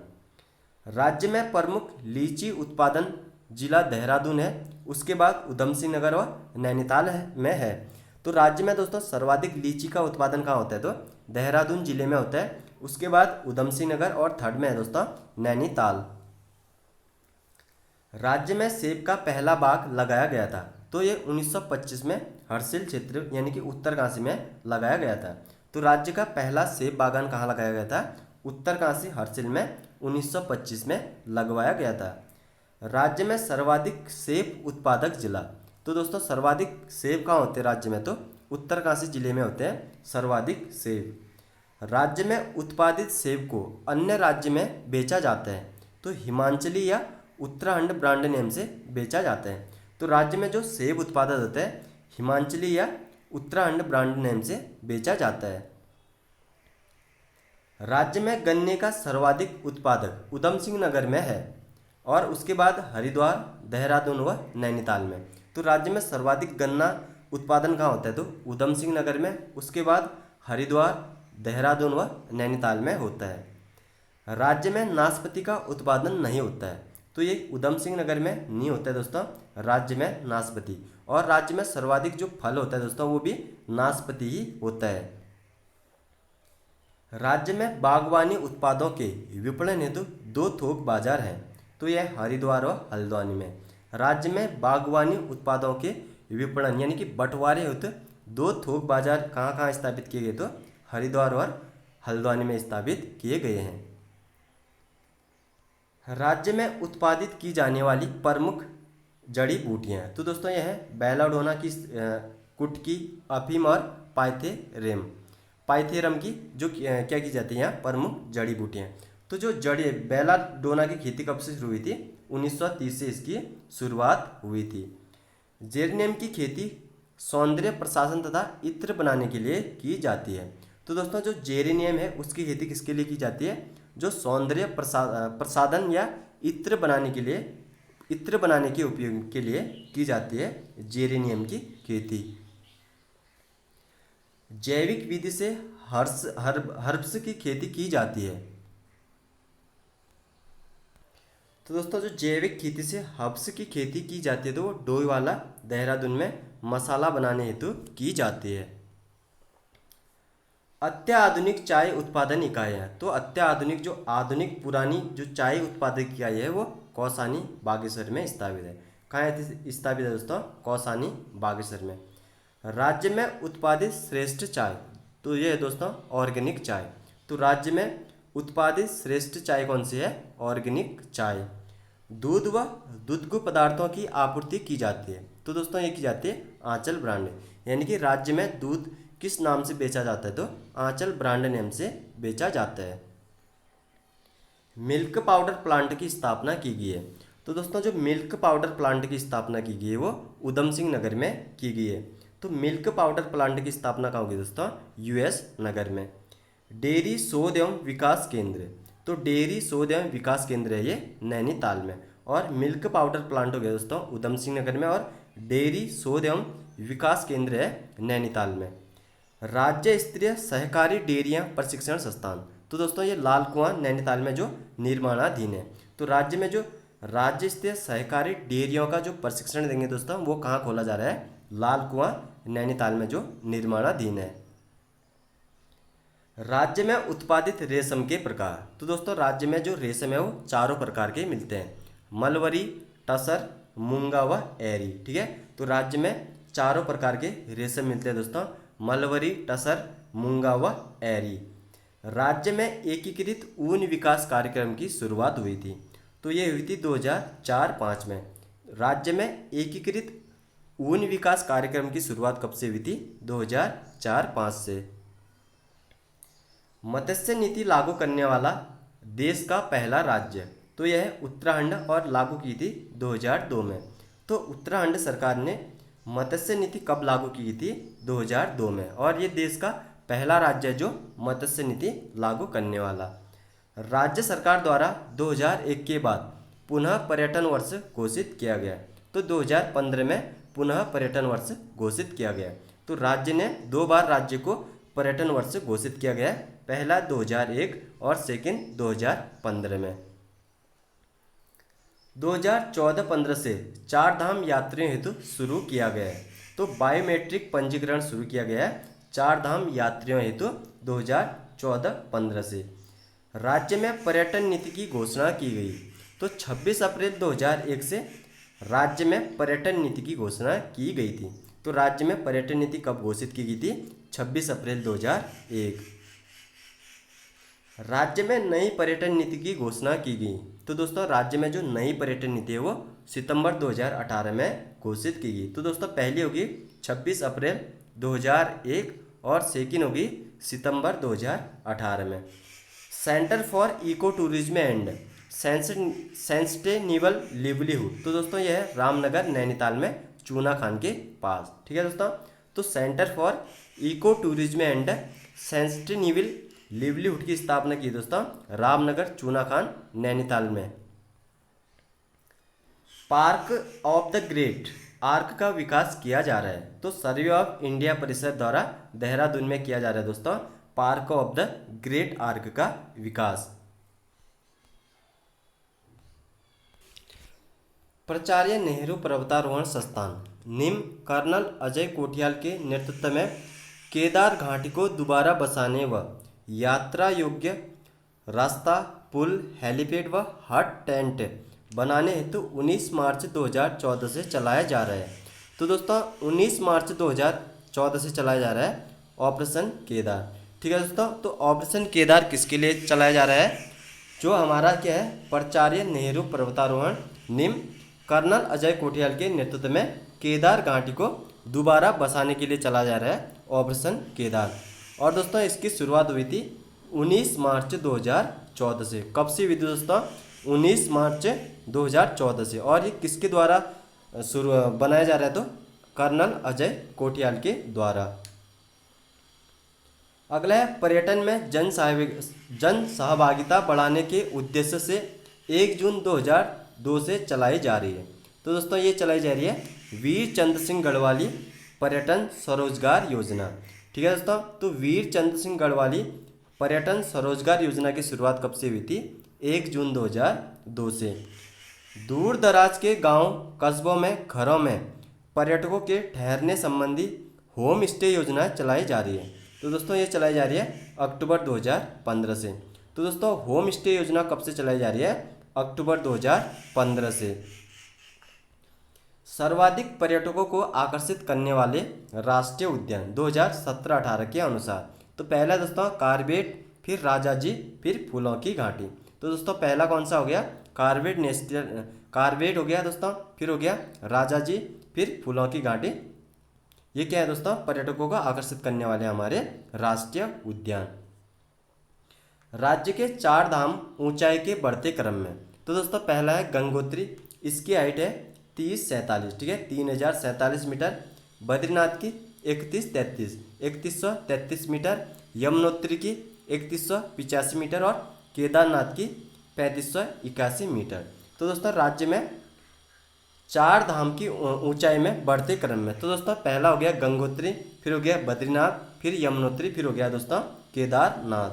राज्य में प्रमुख लीची उत्पादन जिला देहरादून है, उसके बाद उधम सिंह नगर और नैनीताल में है। तो राज्य में दोस्तों सर्वाधिक लीची का उत्पादन कहाँ होता है? तो देहरादून जिले में होता है, उसके बाद उधम सिंह नगर और थर्ड में है दोस्तों नैनीताल। राज्य में सेब का पहला बाग लगाया गया था। तो ये 1925 में हर्सिल क्षेत्र यानी कि उत्तरकाशी में लगाया गया था। तो राज्य का पहला सेब बागान कहाँ लगाया गया था? उत्तरकाशी हर्सिल में 1925 में लगवाया गया था। राज्य में सर्वाधिक सेब उत्पादक जिला। तो दोस्तों सर्वाधिक सेब कहाँ होते हैं राज्य में? तो उत्तरकाशी जिले में होते हैं सर्वाधिक सेब। राज्य में उत्पादित सेब को अन्य राज्य में बेचा जाता है तो हिमाचली या उत्तराखंड ब्रांड नेम से बेचा जाता है। तो राज्य में जो सेब उत्पादन होता है हिमाचली या उत्तराखंड ब्रांड नेम से बेचा जाता है। राज्य में गन्ने का सर्वाधिक उत्पादक उधम सिंह नगर में है और उसके बाद हरिद्वार, देहरादून व नैनीताल में। तो राज्य में सर्वाधिक गन्ना उत्पादन कहाँ होता है? तो उधम सिंह नगर में, उसके बाद हरिद्वार, देहरादून व नैनीताल में होता है। राज्य में नाशपाती का उत्पादन नहीं होता है तो ये उधम सिंह नगर में नहीं होता है दोस्तों, राज्य में नाशपाती। और राज्य में सर्वाधिक जो फल होता है दोस्तों वो भी नाशपाती ही होता है। राज्य में बागवानी उत्पादों के विपणन हेतु दो थोक बाजार हैं, तो यह हरिद्वार और हल्द्वानी में। राज्य में बागवानी उत्पादों के विपणन यानी कि बंटवारे हेतु दो थोक बाजार कहाँ कहाँ स्थापित किए गए, तो हरिद्वार और हल्द्वानी में स्थापित किए गए हैं। राज्य में उत्पादित की जाने वाली प्रमुख जड़ी बूटियाँ, तो दोस्तों यह है बेलाडोना की कुटकी, अफीम और पाइथेरम की जो क्या की जाती है यहाँ प्रमुख जड़ी बूटियाँ। तो जो जड़ी बेलाडोना की खेती कब से शुरू हुई थी, 1930 से इसकी शुरुआत हुई थी। जेरेनियम की खेती सौंदर्य प्रसाधन तथा इत्र बनाने के लिए की जाती है। तो दोस्तों जो जेरेनियम है उसकी खेती किसके लिए की जाती है, जो सौंदर्य प्रसाधन या इत्र बनाने के उपयोग के लिए की जाती है जेरेनियम की खेती। जैविक विधि से हर्ब्स की खेती की जाती है। तो दोस्तों जो जैविक खेती से हर्ब्स की खेती की जाती है तो वो डोईवाला देहरादून में मसाला बनाने हेतु की जाती है। अत्याधुनिक चाय उत्पादन इकाइयाँ, तो अत्याधुनिक जो आधुनिक पुरानी जो चाय उत्पादक इकाई है वो कौसानी बागेश्वर में स्थापित है। कहाँ स्थापित है दोस्तों, कौसानी बागेश्वर में। राज्य में उत्पादित श्रेष्ठ चाय, तो ये है दोस्तों ऑर्गेनिक चाय। तो राज्य में उत्पादित श्रेष्ठ चाय कौन सी है, ऑर्गेनिक चाय। दूध व दुग्ध पदार्थों की आपूर्ति की जाती है, तो दोस्तों ये की जाती है आंचल ब्रांड, यानी कि राज्य में दूध किस नाम से बेचा जाता है, तो आंचल ब्रांड नेम से बेचा जाता है। मिल्क पाउडर प्लांट की स्थापना की गई है, तो दोस्तों जो मिल्क पाउडर प्लांट की स्थापना की गई है वो उधम सिंह नगर में की गई है। तो मिल्क पाउडर प्लांट की स्थापना कहाँ होगी दोस्तों, यूएस नगर में। डेयरी शोध एवं विकास केंद्र, तो डेयरी शोध एवं विकास केंद्र है ये नैनीताल में। और मिल्क पाउडर प्लांट हो गया दोस्तों उधम सिंह नगर में, और डेयरी शोध एवं विकास केंद्र है नैनीताल में। राज्य स्तरीय सहकारी डेयरियाँ प्रशिक्षण संस्थान, तो दोस्तों ये लाल कुआं नैनीताल में जो निर्माणाधीन है। तो राज्य में जो राज्य स्तरीय सहकारी डेयरियों का जो प्रशिक्षण देंगे दोस्तों वो कहाँ खोला जा रहा है, लाल कुआं नैनीताल में जो निर्माणाधीन है। राज्य में उत्पादित रेशम के प्रकार, तो दोस्तों राज्य में जो रेशम है वो चारों प्रकार के मिलते हैं, मलवरी, टसर, मूंगा व एरी। ठीक है, तो राज्य में चारों प्रकार के रेशम मिलते हैं दोस्तों, मलवरी, टसर, मूंगा व एरी। राज्य में एकीकृत ऊन विकास कार्यक्रम की शुरुआत हुई थी, तो ये हुई थी 2004-05 में। राज्य में एकीकृत ऊन विकास कार्यक्रम की शुरुआत कब से हुई थी, 2004-05 से। मत्स्य नीति लागू करने वाला देश का पहला राज्य, तो यह है उत्तराखंड, और लागू की थी 2002 में। तो उत्तराखंड सरकार ने मत्स्य नीति कब लागू की थी, 2002 में, और ये देश का पहला राज्य है जो मत्स्य नीति लागू करने वाला। राज्य सरकार द्वारा 2001 के बाद पुनः पर्यटन वर्ष घोषित किया गया, तो 2015 में पुनः पर्यटन वर्ष घोषित किया गया। तो राज्य ने 2 बार राज्य को पर्यटन वर्ष घोषित किया गया, पहला 2001 और सेकंड 2015 में। 2014-15 से 4 धाम यात्रियों हेतु शुरू किया गया है, तो बायोमेट्रिक पंजीकरण शुरू किया गया है 4 धाम यात्रियों हेतु 2014-15 से। राज्य में पर्यटन नीति की घोषणा की गई, तो 26 अप्रैल 2001 से राज्य में पर्यटन नीति की घोषणा की गई थी। तो राज्य में पर्यटन नीति कब घोषित की गई थी, 26 अप्रैल 2001। राज्य में नई पर्यटन नीति की घोषणा की गई, तो दोस्तों राज्य में जो नई पर्यटन नीति है वो सितंबर 2018 में घोषित की गई। तो दोस्तों पहली होगी 26 अप्रैल 2001 और सेकंड होगी सितंबर 2018 में। Centre for eco tourism and sustainable livelihood, तो दोस्तों यह है रामनगर नैनीताल में चूना खान के पास। ठीक है दोस्तों, तो centre for eco tourism and sustainable livelihood की स्थापना की दोस्तों रामनगर चूना खान नैनीताल में। Park of the great arc का विकास किया जा रहा है, तो सर्वे ऑफ इंडिया परिषद द्वारा देहरादून में किया जा रहा है दोस्तों park of the great arc का विकास। प्राचार्य नेहरू पर्वतारोहण संस्थान निम्न कर्नल अजय कोठियाल के नेतृत्व में केदार घाटी को दोबारा बसाने व यात्रा योग्य रास्ता, पुल, हेलीपैड व हट टेंट बनाने हेतु 19 मार्च 2014 से चलाया जा रहा है। तो दोस्तों 19 मार्च 2014 से चलाया जा रहा है ऑपरेशन केदार। ठीक है दोस्तों, तो ऑपरेशन केदार किसके लिए चलाया जा रहा है? जो हमारा क्या है, प्राचार्य नेहरू पर्वतारोहण निम्न कर्नल अजय कोठियाल के नेतृत्व में केदार घाटी को दोबारा बसाने के लिए चलाया जा रहा है ऑपरेशन केदार। और दोस्तों इसकी शुरुआत हुई थी 19 मार्च 2014 से। कब से हुई थी दोस्तों? 19 मार्च 2014 से। और ये किसके द्वारा शुरू बनाया जा रहा है? तो कर्नल अजय कोठियाल के द्वारा। अगला है पर्यटन में जन सहभागिता बढ़ाने के उद्देश्य से 1 जून 2002 से चलाई जा रही है। तो दोस्तों ये चलाई जा रही है वीर चंद्र सिंह गढ़वाली पर्यटन स्वरोजगार योजना। ठीक है दोस्तों, तो वीर चंद्र सिंह गढ़वाली पर्यटन स्वरोजगार योजना की शुरुआत कब से हुई थी? 1 जून 2002 से। दूर दराज के गांव कस्बों में घरों में पर्यटकों के ठहरने संबंधी होम स्टे योजना चलाई जा रही है। तो दोस्तों ये चलाई जा रही है अक्टूबर 2015 से। तो दोस्तों होम स्टे योजना कब से चलाई जा रही है? अक्टूबर 2015 से। सर्वाधिक पर्यटकों को आकर्षित करने वाले राष्ट्रीय उद्यान 2017-18 के अनुसार। तो पहला दोस्तों कार्बेट, फिर राजाजी, फिर फूलों की घाटी। तो दोस्तों पहला कौन सा हो गया? कार्बेट हो गया दोस्तों, फिर हो गया राजाजी, फिर फूलों की घाटी। ये क्या है दोस्तों? पर्यटकों को आकर्षित करने वाले हमारे राष्ट्रीय उद्यान। राज्य के 4 धाम ऊंचाई के बढ़ते क्रम में। तो दोस्तों पहला है गंगोत्री, इसकी हाइट है 3047, ठीक है, 3047 मीटर। बद्रीनाथ की 3133 मीटर। यमुनोत्री की 3185 मीटर और केदारनाथ की 3581 मीटर। तो दोस्तों राज्य में 4 धाम की ऊंचाई में बढ़ते क्रम में। तो दोस्तों पहला हो गया गंगोत्री, फिर हो गया बद्रीनाथ, फिर यमुनोत्री, फिर हो गया दोस्तों केदारनाथ।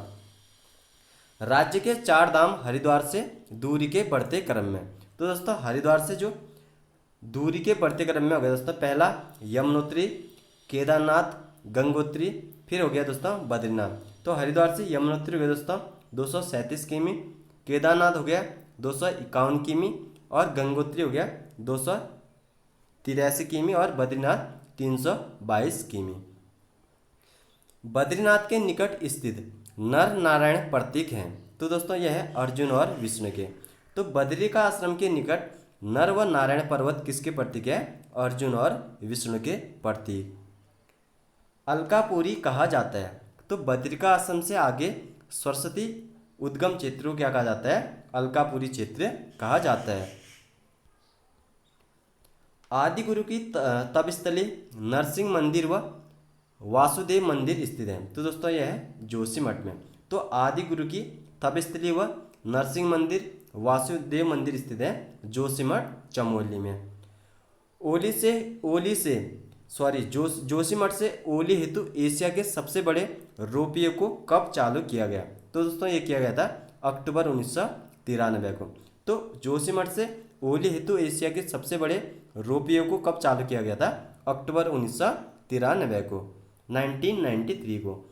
राज्य के 4 धाम हरिद्वार से दूरी के बढ़ते क्रम में। तो दोस्तों हरिद्वार से जो दूरी के बढ़ते क्रम में हो गया दोस्तों, पहला यमुनोत्री, केदारनाथ, गंगोत्री, फिर हो गया दोस्तों बद्रीनाथ। तो हरिद्वार से यमुनोत्री हो गया दोस्तों 237 किमी, केदारनाथ हो गया 251 किमी और गंगोत्री हो गया 283 किमी और बद्रीनाथ 322 किमी। बद्रीनाथ के निकट स्थित नर नारायण प्रतीक हैं। तो दोस्तों यह है अर्जुन और विष्णु के। तो बद्री का आश्रम के निकट नर व नारायण पर्वत किसके प्रतीक है? अर्जुन और विष्णु के प्रतीक। अलकापुरी कहा जाता है। तो बद्री का आश्रम से आगे सरस्वती उद्गम क्षेत्र को क्या कहा जाता है? अलकापुरी क्षेत्र कहा जाता है। आदि गुरु की तपस्थली नरसिंह मंदिर व वासुदेव मंदिर स्थित है। तो दोस्तों यह है जोशीमठ में। तो आदि गुरु की तपस्थली व नरसिंह मंदिर, वासुदेव मंदिर स्थित है जोशीमठ चमोली में। जोशीमठ से ओली हेतु एशिया के सबसे बड़े रोपवे को कब चालू किया गया? तो दोस्तों ये किया गया था अक्टूबर 1993 को। तो जोशीमठ से ओली हेतु एशिया के सबसे बड़े रोपवे को कब चालू किया गया था? अक्टूबर 1993 को, 1993 को।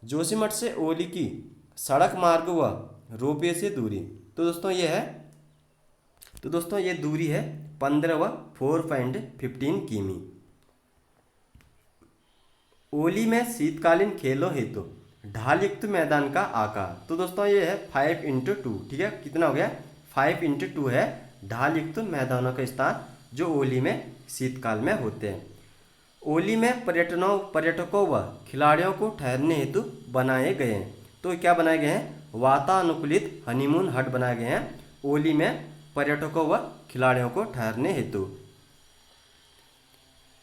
जोशीमठ से ओली की सड़क मार्ग व रोपवे से दूरी। तो दोस्तों ये दूरी है 15 व 4.15 किमी। ओली में शीतकालीन खेलों हेतु ढालयुक्त मैदान का आकार। तो दोस्तों ये है 5x2, ठीक है, कितना हो गया? 5x2 है ढालयुक्त मैदानों का स्थान जो ओली में शीतकाल में होते हैं। ओली में पर्यटकों व खिलाड़ियों को ठहरने हेतु बनाए गए हैं। तो क्या बनाए गए हैं? वातानुकूलित हनीमून हट बनाए गए हैं ओली में पर्यटकों व खिलाड़ियों को ठहरने हेतु।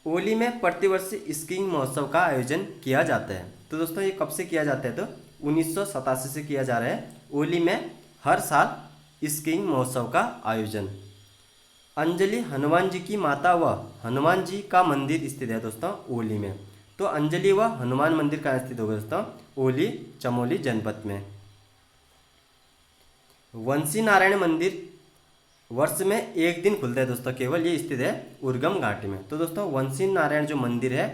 ओली में प्रतिवर्ष स्कीइंग महोत्सव का आयोजन किया जाता है। तो दोस्तों ये कब से किया जाता है? तो 1987 से किया जा रहा है ओली में हर साल स्कीइंग महोत्सव का आयोजन। अंजलि हनुमान जी की माता व हनुमान जी का मंदिर स्थित है दोस्तों ओली में। तो अंजलि व हनुमान मंदिर कहाँ स्थित होगा दोस्तों? ओली चमोली जनपद में। वंशी नारायण वर्ष में एक दिन खुलता है दोस्तों केवल, ये स्थित है उर्गम घाटी में। तो दोस्तों वंशी नारायण जो मंदिर है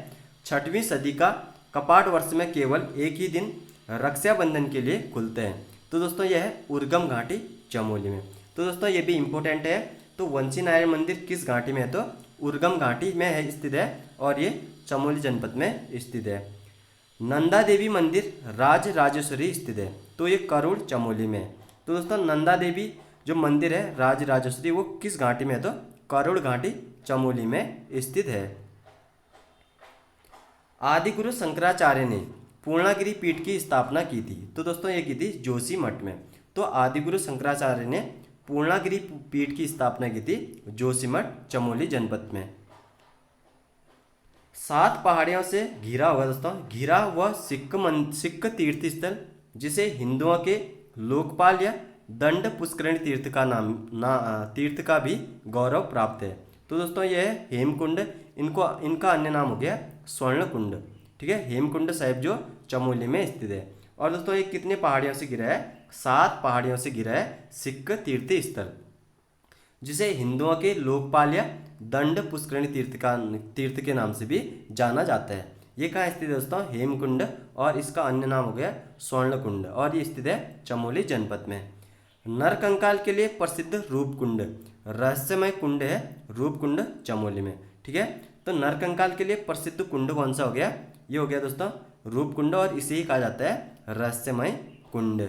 6वीं सदी का कपाट वर्ष में केवल एक ही दिन रक्षाबंधन के लिए खुलते हैं। तो दोस्तों यह है उर्गम घाटी चमोली में। तो दोस्तों ये भी इम्पोर्टेंट है। तो वंशी नारायण मंदिर किस घाटी में है, तो उर्गम घाटी में है स्थित है और ये चमोली जनपद में स्थित है। नंदा देवी मंदिर राज राजेश्वरी स्थित है, तो ये करूड़ चमोली में है। तो दोस्तों नंदा देवी जो मंदिर है राज राजेश्वरी वो किस घाटी में है, तो करूड़ घाटी चमोली में स्थित है। आदिगुरु शंकराचार्य ने पूर्णागिरि पीठ की स्थापना की थी, तो दोस्तों ये की थी जोशीमठ में। तो आदिगुरु शंकराचार्य ने पूर्णागिरि पीठ की स्थापना की थी जोशीमठ चमोली जनपद में। 7 पहाड़ियों से घिरा हुआ दोस्तों, घिरा हुआ सिख तीर्थ स्थल जिसे हिंदुओं के लोकपाल या दंड पुष्करणी तीर्थ का भी गौरव प्राप्त है। तो दोस्तों यह है हेमकुंड, इनका अन्य नाम हो गया स्वर्ण कुंड। ठीक है, हेमकुंड साहिब जो चमोली में स्थित है। और दोस्तों ये कितने पहाड़ियों से घिरा है, 7 पहाड़ियों से घिरा है सिख तीर्थ स्थल जिसे हिंदुओं के लोकपाल या दंड पुष्करणी तीर्थ के नाम से भी जाना जाता है। ये कहाँ स्थित है दोस्तों, हेमकुंड, और इसका अन्य नाम हो गया स्वर्ण कुंड, और ये स्थित है चमोली जनपद में। नरकंकाल के लिए प्रसिद्ध रूपकुंड, रहस्यमय कुंड है रूपकुंड चमोली में। ठीक है, तो नरकंकाल के लिए प्रसिद्ध कुंड कौन सा हो गया, ये हो गया दोस्तों रूपकुंड, और इसे ही कहा जाता है रहस्यमय कुंड।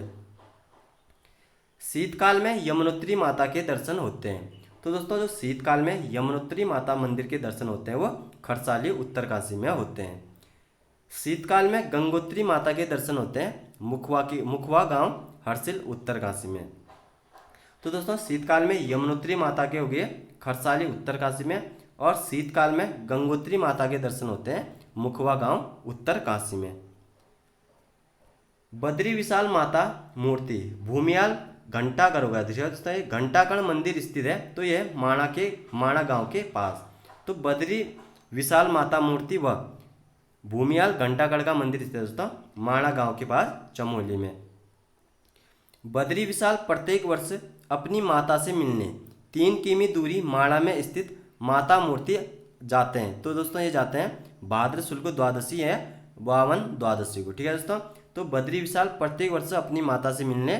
शीतकाल में यमुनोत्री माता के दर्शन होते हैं। तो दोस्तों जो शीतकाल में यमुनोत्री माता मंदिर के दर्शन होते हैं वो खरसाली उत्तरकाशी में होते हैं। शीतकाल में गंगोत्री माता के दर्शन होते हैं मुखवा गांव हर्सिल उत्तरकाशी में। तो दोस्तों शीतकाल में यमुनोत्री माता के हो गए खरसाली उत्तरकाशी में, और शीतकाल में गंगोत्री माता के दर्शन होते हैं मुखवा गांव उत्तरकाशी में। बद्री विशाल माता मूर्ति भूमियाल घंटागढ़ होगा दोस्तों, ये घंटागढ़ मंदिर स्थित है, तो यह माणा गांव के पास। तो बद्री विशाल माता मूर्ति व भूमियाल घंटागढ़ का मंदिर स्थित है दोस्तों माणा गांव के पास चमोली में। बद्री विशाल प्रत्येक वर्ष अपनी माता से मिलने 3 किमी दूरी माणा में स्थित माता मूर्ति जाते हैं। तो दोस्तों ये जाते हैं भाद्र शुक्ल द्वादशी है वावन द्वादशी को। ठीक है दोस्तों, तो बद्री विशाल प्रत्येक वर्ष अपनी माता से मिलने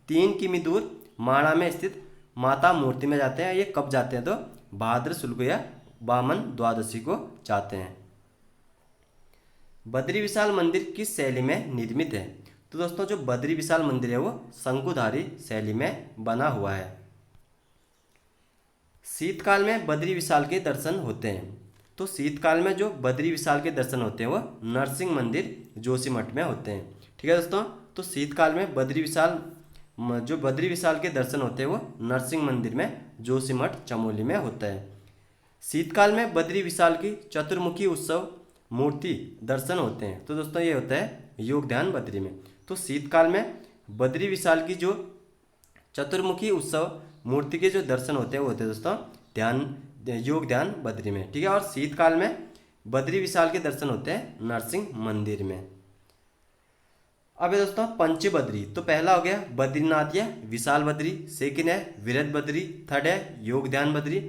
3 किमी दूर माणा में स्थित माता मूर्ति में जाते हैं। ये कब जाते हैं, तो भाद्र शुक्ल या वामन द्वादशी को जाते हैं। बद्री विशाल मंदिर किस शैली में निर्मित है, तो दोस्तों जो बद्री विशाल मंदिर है वो शंकुधारी शैली में बना हुआ है। शीतकाल में बद्री विशाल के दर्शन होते हैं। तो शीतकाल में जो बद्री विशाल के दर्शन होते हैं वो नरसिंह मंदिर जोशीमठ में होते हैं। ठीक है दोस्तों, तो शीतकाल में बद्री विशाल के दर्शन होते हैं वो नरसिंह मंदिर में जोशीमठ चमोली में होता है। शीतकाल में बद्री विशाल की चतुर्मुखी उत्सव मूर्ति दर्शन होते हैं। तो दोस्तों ये होता है योग ध्यान बद्री में। तो शीतकाल में बद्री विशाल की जो चतुर्मुखी उत्सव मूर्ति के जो दर्शन होते हैं वो होते हैं दोस्तों योग ध्यान बद्री में। ठीक है, और शीतकाल में बद्री विशाल के दर्शन होते हैं नरसिंह मंदिर में। अब है दोस्तों पंचबद्री, तो पहला हो गया बद्रीनाथ या विशाल बद्री, सेकंड है विरध बद्री, थर्ड है योग ध्यान बद्री,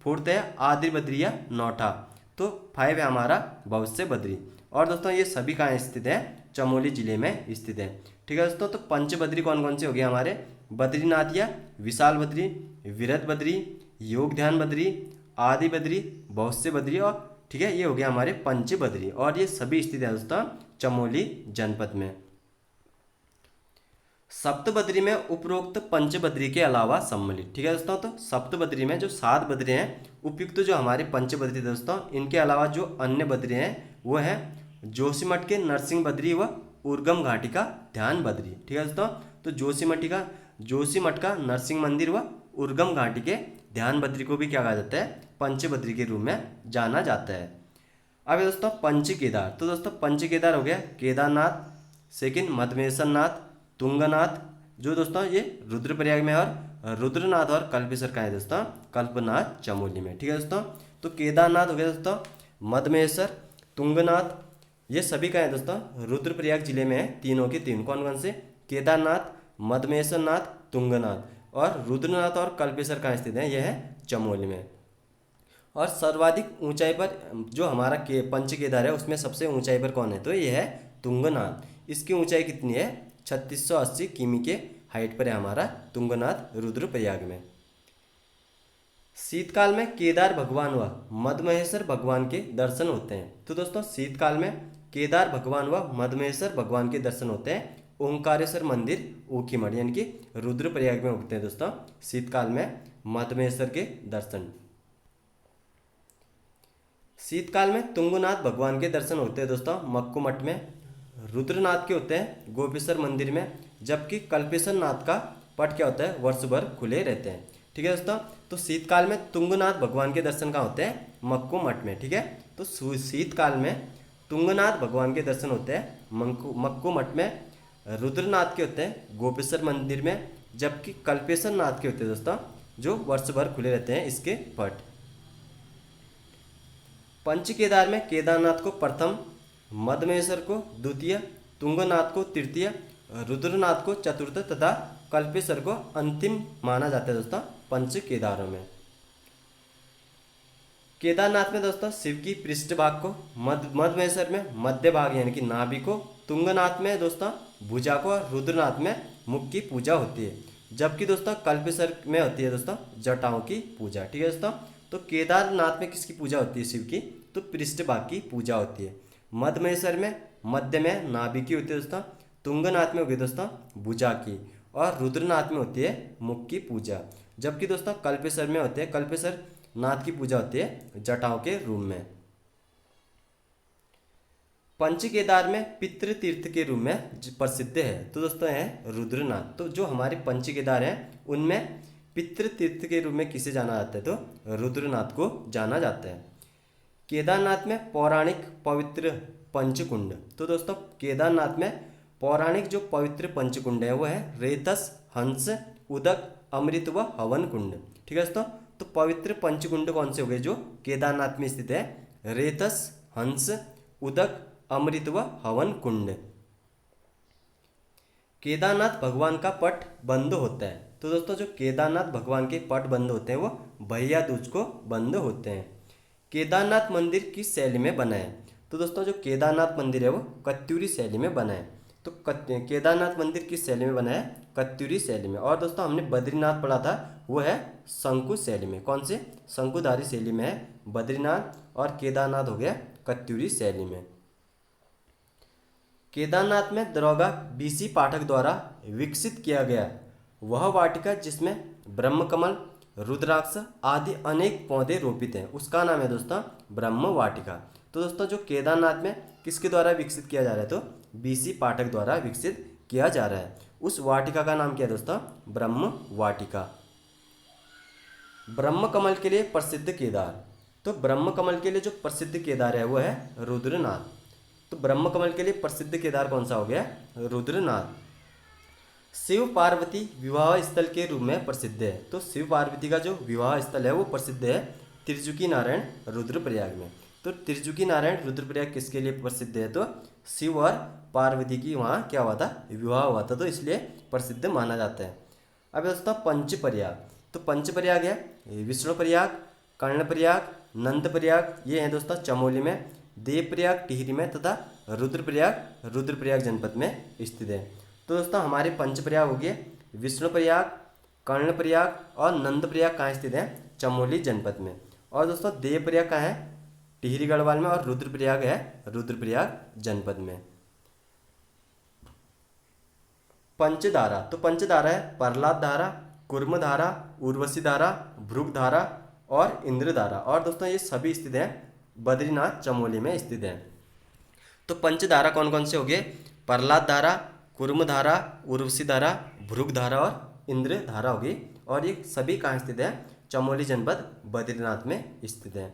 फोर्थ है आदि बद्री या नौठा, तो 5 है हमारा भविष्य बद्री। और दोस्तों ये सभी कहाँ स्थित है, चमोली जिले में स्थित है। ठीक है दोस्तों, तो पंचबद्री कौन कौन से हो गए हमारे, बद्रीनाथ या विशाल बद्री, विरध बद्री, योग ध्यान बद्री, आदि बद्री, भविष्य बद्री, और ठीक है ये हो गया हमारे पंचबद्री, और ये सभी स्थित है दोस्तों चमोली जनपद में। सप्तबद्री में उपरोक्त पंचबद्री के अलावा सम्मिलित। ठीक है दोस्तों, तो सप्तबद्री में जो 7 बद्री हैं उपयुक्त जो हमारे पंचबद्री दोस्तों, इनके अलावा जो अन्य बद्री हैं वो है जोशीमठ के नरसिंह बद्री व उर्गम घाटी का ध्यान बद्री। ठीक है दोस्तों, तो जोशीमठ का नरसिंह मंदिर व उर्गम घाटी के ध्यान बद्री को भी क्या कहा जाता है, पंचबद्री के रूप में जाना जाता है। अब दोस्तों पंच केदार, तो दोस्तों पंच केदार हो गया केदारनाथ, सेकंड मधमेश्वर नाथ, तुंगनाथ, जो दोस्तों ये रुद्रप्रयाग में, और रुद्रनाथ और कल्पेश्वर का है दोस्तों कल्पनाथ चमोली में। ठीक है दोस्तों, तो केदारनाथ हो गया दोस्तों, मधमेश्वर, तुंगनाथ, ये सभी का है दोस्तों रुद्रप्रयाग जिले में है। तीनों के तीन कौन कौन से, केदारनाथ, मधमेश्वर नाथ, तुंगनाथ, और रुद्रनाथ और कल्पेश्वर कहाँ स्थित है, यह है चमोली में। और सर्वाधिक ऊंचाई पर जो हमारा पंच केदार है उसमें सबसे ऊंचाई पर कौन है, तो यह है तुंगनाथ। इसकी ऊंचाई कितनी है, 3680 किमी के हाइट पर है हमारा तुंगनाथ रुद्रप्रयाग में। शीतकाल में केदार भगवान व मदमहेश्वर भगवान के दर्शन होते हैं। तो दोस्तों शीतकाल में केदार भगवान व मदमहेश्वर भगवान के दर्शन होते हैं ओंकारेश्वर मंदिर ऊखीमठ, यानी कि रुद्रप्रयाग में होते हैं दोस्तों शीतकाल में मदमहेश्वर के दर्शन। शीतकाल में तुंगनाथ भगवान के दर्शन होते हैं दोस्तों मक्कू मठ में, रुद्रनाथ के होते हैं गोपेश्वर मंदिर में, जबकि कल्पेश्वर नाथ का पट क्या होता है, वर्ष भर खुले रहते हैं। ठीक है दोस्तों, तो शीतकाल में तुंगनाथ भगवान के दर्शन कहाँ होते हैं, मक्कू मठ में। ठीक है, तो शीतकाल में तुंगनाथ भगवान के दर्शन होते हैं मक्कू मठ में, रुद्रनाथ के होते हैं गोपेश्वर मंदिर में, जबकि कल्पेश्वर नाथ के होते हैं दोस्तों जो वर्ष भर खुले रहते हैं इसके पट। पंच केदार में केदारनाथ को प्रथम, मदमहेश्वर को द्वितीय, तुंगनाथ को तृतीय, रुद्रनाथ को चतुर्थ तथा कल्पेश्वर को अंतिम माना जाता है दोस्तों पंच केदारों में। केदारनाथ में दोस्तों शिव की पृष्ठ भाग को, मदमहेश्वर में मध्य भाग यानी कि नाभि को, तुंगनाथ में दोस्तों भुजा को, और रुद्रनाथ में मुख की पूजा होती है, जबकि दोस्तों कल्पेश्वर में होती है दोस्तों जटाओं की पूजा। ठीक है दोस्तों, तो केदारनाथ में किसकी पूजा होती है, शिव की, तो पृष्ठ भाग की पूजा होती है। मदमहेश्वर में मध्य में नाभि की होती है दोस्तों, तुंगनाथ में होगी दोस्तों भुजा की, और रुद्रनाथ में होती है मुख की पूजा, जबकि दोस्तों कल्पेश्वर में होते हैं, कल्पेश्वर नाथ की पूजा होती है जटाओं के रूप में। पंच केदार में पितृ तीर्थ के रूप में प्रसिद्ध है, तो दोस्तों है रुद्रनाथ। तो जो हमारे पंच केदार हैं उनमें पितृ तीर्थ के रूप में किसे जाना जाता है, तो रुद्रनाथ को जाना जाता है। केदारनाथ में पौराणिक पवित्र पंचकुंड, तो दोस्तों केदारनाथ में पौराणिक जो पवित्र पंचकुंड है वो है रेतस, हंस, उदक, अमृत व हवन कुंड। ठीक है दोस्तों, तो पवित्र पंचकुंड कौन से हो गए जो केदारनाथ में स्थित है, रेतस, हंस, उदक, अमृत व हवन कुंड। केदारनाथ भगवान का पट बंद होता है, तो दोस्तों जो केदारनाथ भगवान के पट बंद होते हैं वो भैया दूज को बंद होते हैं। केदारनाथ मंदिर किस शैली में बना है, तो दोस्तों जो केदारनाथ मंदिर है वो कत्यूरी शैली में बना है। तो केदारनाथ मंदिर किस शैली में बना है, कत्यूरी शैली में। और दोस्तों हमने बद्रीनाथ पढ़ा था वो है शंकु शैली में, कौन से, शंकुधारी शैली में है बद्रीनाथ, और केदारनाथ हो गया कत्यूरी शैली में। केदारनाथ में दरोगा बीसी पाठक द्वारा विकसित किया गया वह वाटिका जिसमें ब्रह्मकमल, रुद्राक्ष आदि अनेक पौधे रोपित हैं उसका नाम है दोस्तों ब्रह्म वाटिका। तो दोस्तों जो केदारनाथ में किसके द्वारा विकसित किया जा रहा है, तो बीसी पाठक द्वारा विकसित किया जा रहा है, उस वाटिका का नाम क्या है दोस्तों, ब्रह्म वाटिका। ब्रह्म कमल के लिए प्रसिद्ध केदार, तो ब्रह्म कमल के लिए जो प्रसिद्ध केदार है वो है रुद्रनाथ। तो ब्रह्म कमल के लिए प्रसिद्ध केदार कौन सा हो गया, रुद्रनाथ। शिव पार्वती विवाह स्थल के रूप में प्रसिद्ध है, तो शिव पार्वती का जो विवाह स्थल है वो प्रसिद्ध है त्रिजुकी नारायण रुद्रप्रयाग में। तो त्रिजुकी नारायण रुद्रप्रयाग किसके लिए प्रसिद्ध है, तो शिव और पार्वती की वहाँ क्या हुआ था, विवाह हुआ था, तो इसलिए प्रसिद्ध माना जाता है। अब दोस्तों पंचप्रयाग, तो पंचप्रयाग है विष्णुप्रयाग, कर्णप्रयाग, नंदप्रयाग, ये हैं दोस्तों चमोली में, देवप्रयाग टिहरी में तथा रुद्रप्रयाग जनपद में स्थित है। तो दोस्तों हमारे पंचप्रयाग हो गए विष्णुप्रयाग, कर्णप्रयाग और नंदप्रयाग कहाँ स्थित है, चमोली जनपद में। और दोस्तों देवप्रयाग कहाँ है, टिहरी गढ़वाल में, और रुद्रप्रयाग है रुद्रप्रयाग जनपद में। पंचधारा, तो पंचधारा है प्रहलाद धारा, कुर्म धारा, उर्वशी धारा, भृग धारा और इंद्र धारा। और दोस्तों ये सभी स्थित हैं बद्रीनाथ चमोली में स्थित है। तो पंचधारा कौन कौन से हो गए, प्रहलाद धारा, कुर्म धारा, उर्वशी धारा, भृग धारा और इंद्र धारा होगी। और ये सभी कहाँ स्थित है, चमोली जनपद बद्रीनाथ में स्थित है।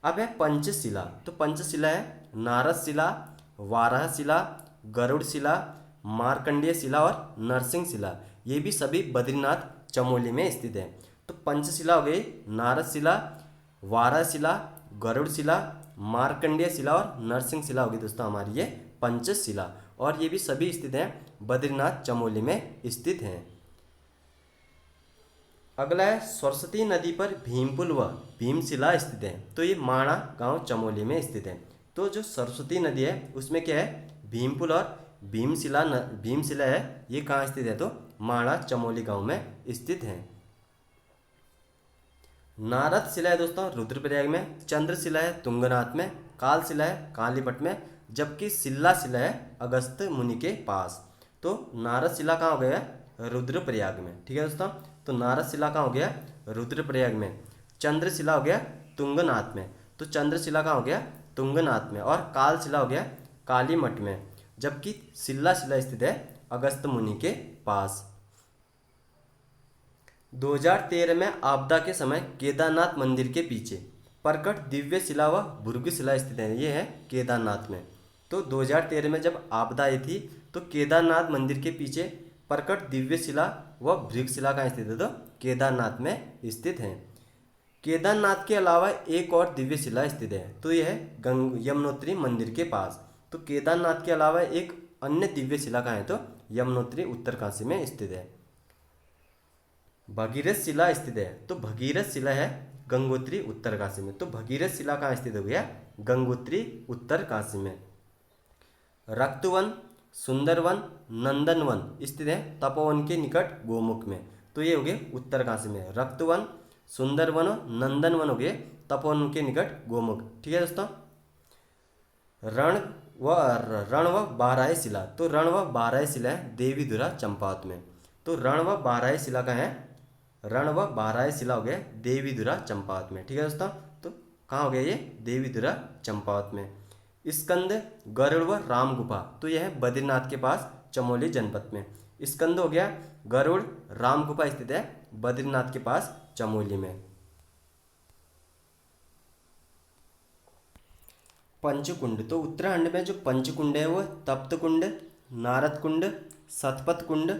अब है पंचशिला, तो पंचशिला है नारद शिला, वाराह शिला, गरुड़ शिला, मार्कंडेय शिला और नरसिंह शिला, ये भी सभी बद्रीनाथ चमोली में स्थित है। तो पंचशिला हो गई नारद शिला, वाराह शिला, गरुड़ शिला, मार्कंडेय शिला और नरसिंह शिला होगी दोस्तों हमारी ये पंचशिला, और ये भी सभी स्थित हैं बद्रीनाथ चमोली में स्थित हैं। अगला है सरस्वती नदी पर भीमपुल व भीमशिला स्थित है। तो ये माणा गांव चमोली में स्थित है। तो जो सरस्वती नदी है उसमें क्या है, भीमपुल और भीमशिला है, ये कहाँ स्थित है, तो माणा चमोली गांव में स्थित है। नारद शिला है दोस्तों रुद्रप्रयाग में, चंद्रशिला है तुंगनाथ में, काल शिला है कालीपट में, जबकि शिला शिला है अगस्त मुनि के पास। तो नारद शिला कहाँ हो गया, रुद्रप्रयाग में। ठीक है दोस्तों, तो नारद शिला कहाँ हो गया, रुद्रप्रयाग में। चंद्रशिला हो गया तुंगनाथ में, तो चंद्रशिला कहाँ हो गया, तुंगनाथ में। और काल शिला हो गया कालीमठ में, जबकि शिला शिला स्थित है अगस्त मुनि के पास। 2013 में आपदा के समय केदारनाथ मंदिर के पीछे प्रकट दिव्य शिला व भृगु शिला स्थित है। ये है केदारनाथ में। तो 2013 में जब आपदा आई थी तो केदारनाथ मंदिर के पीछे प्रकट दिव्य शिला व भृगु शिला कहाँ स्थित है, तो केदारनाथ में स्थित है। केदारनाथ के अलावा एक और दिव्य शिला स्थित है, तो यह है यमुनोत्री मंदिर के पास। तो केदारनाथ के अलावा एक अन्य दिव्य शिला कहाँ है, तो यमुनोत्री उत्तरकाशी में स्थित है। भगीरथ शिला स्थित है, तो भगीरथ शिला है गंगोत्री उत्तरकाशी में। तो भगीरथ शिला कहाँ स्थित हो गया, गंगोत्री उत्तरकाशी में। रक्तवन, सुंदरवन, नंदनवन स्थित है तपोवन के निकट गोमुख में। तो ये हो गए उत्तरकाशी में। रक्तवन, सुंदरवन, नंदनवन हो गए तपोवन के निकट गोमुख। ठीक है दोस्तों। रण व बाराही शिला, तो रण व बाराही शिला है देवीधुरा चंपावत में। तो रण व बाराही शिला का है, रण व बाराही शिला हो गया देवीधुरा चंपावत में। ठीक है दोस्तों, तो कहाँ हो गया ये, देवीधुरा चंपावत में। स्कंद, गरुड़ व राम गुफा, तो यह है बद्रीनाथ के पास चमोली जनपद में। स्कंद हो गया, गरुड़, राम गुफा स्थित है बद्रीनाथ के पास चमोली में। पंचकुंड, तो उत्तराखंड में जो पंचकुंड है वो तप्त कुंड, नारद कुंड, सतपथ कुंड,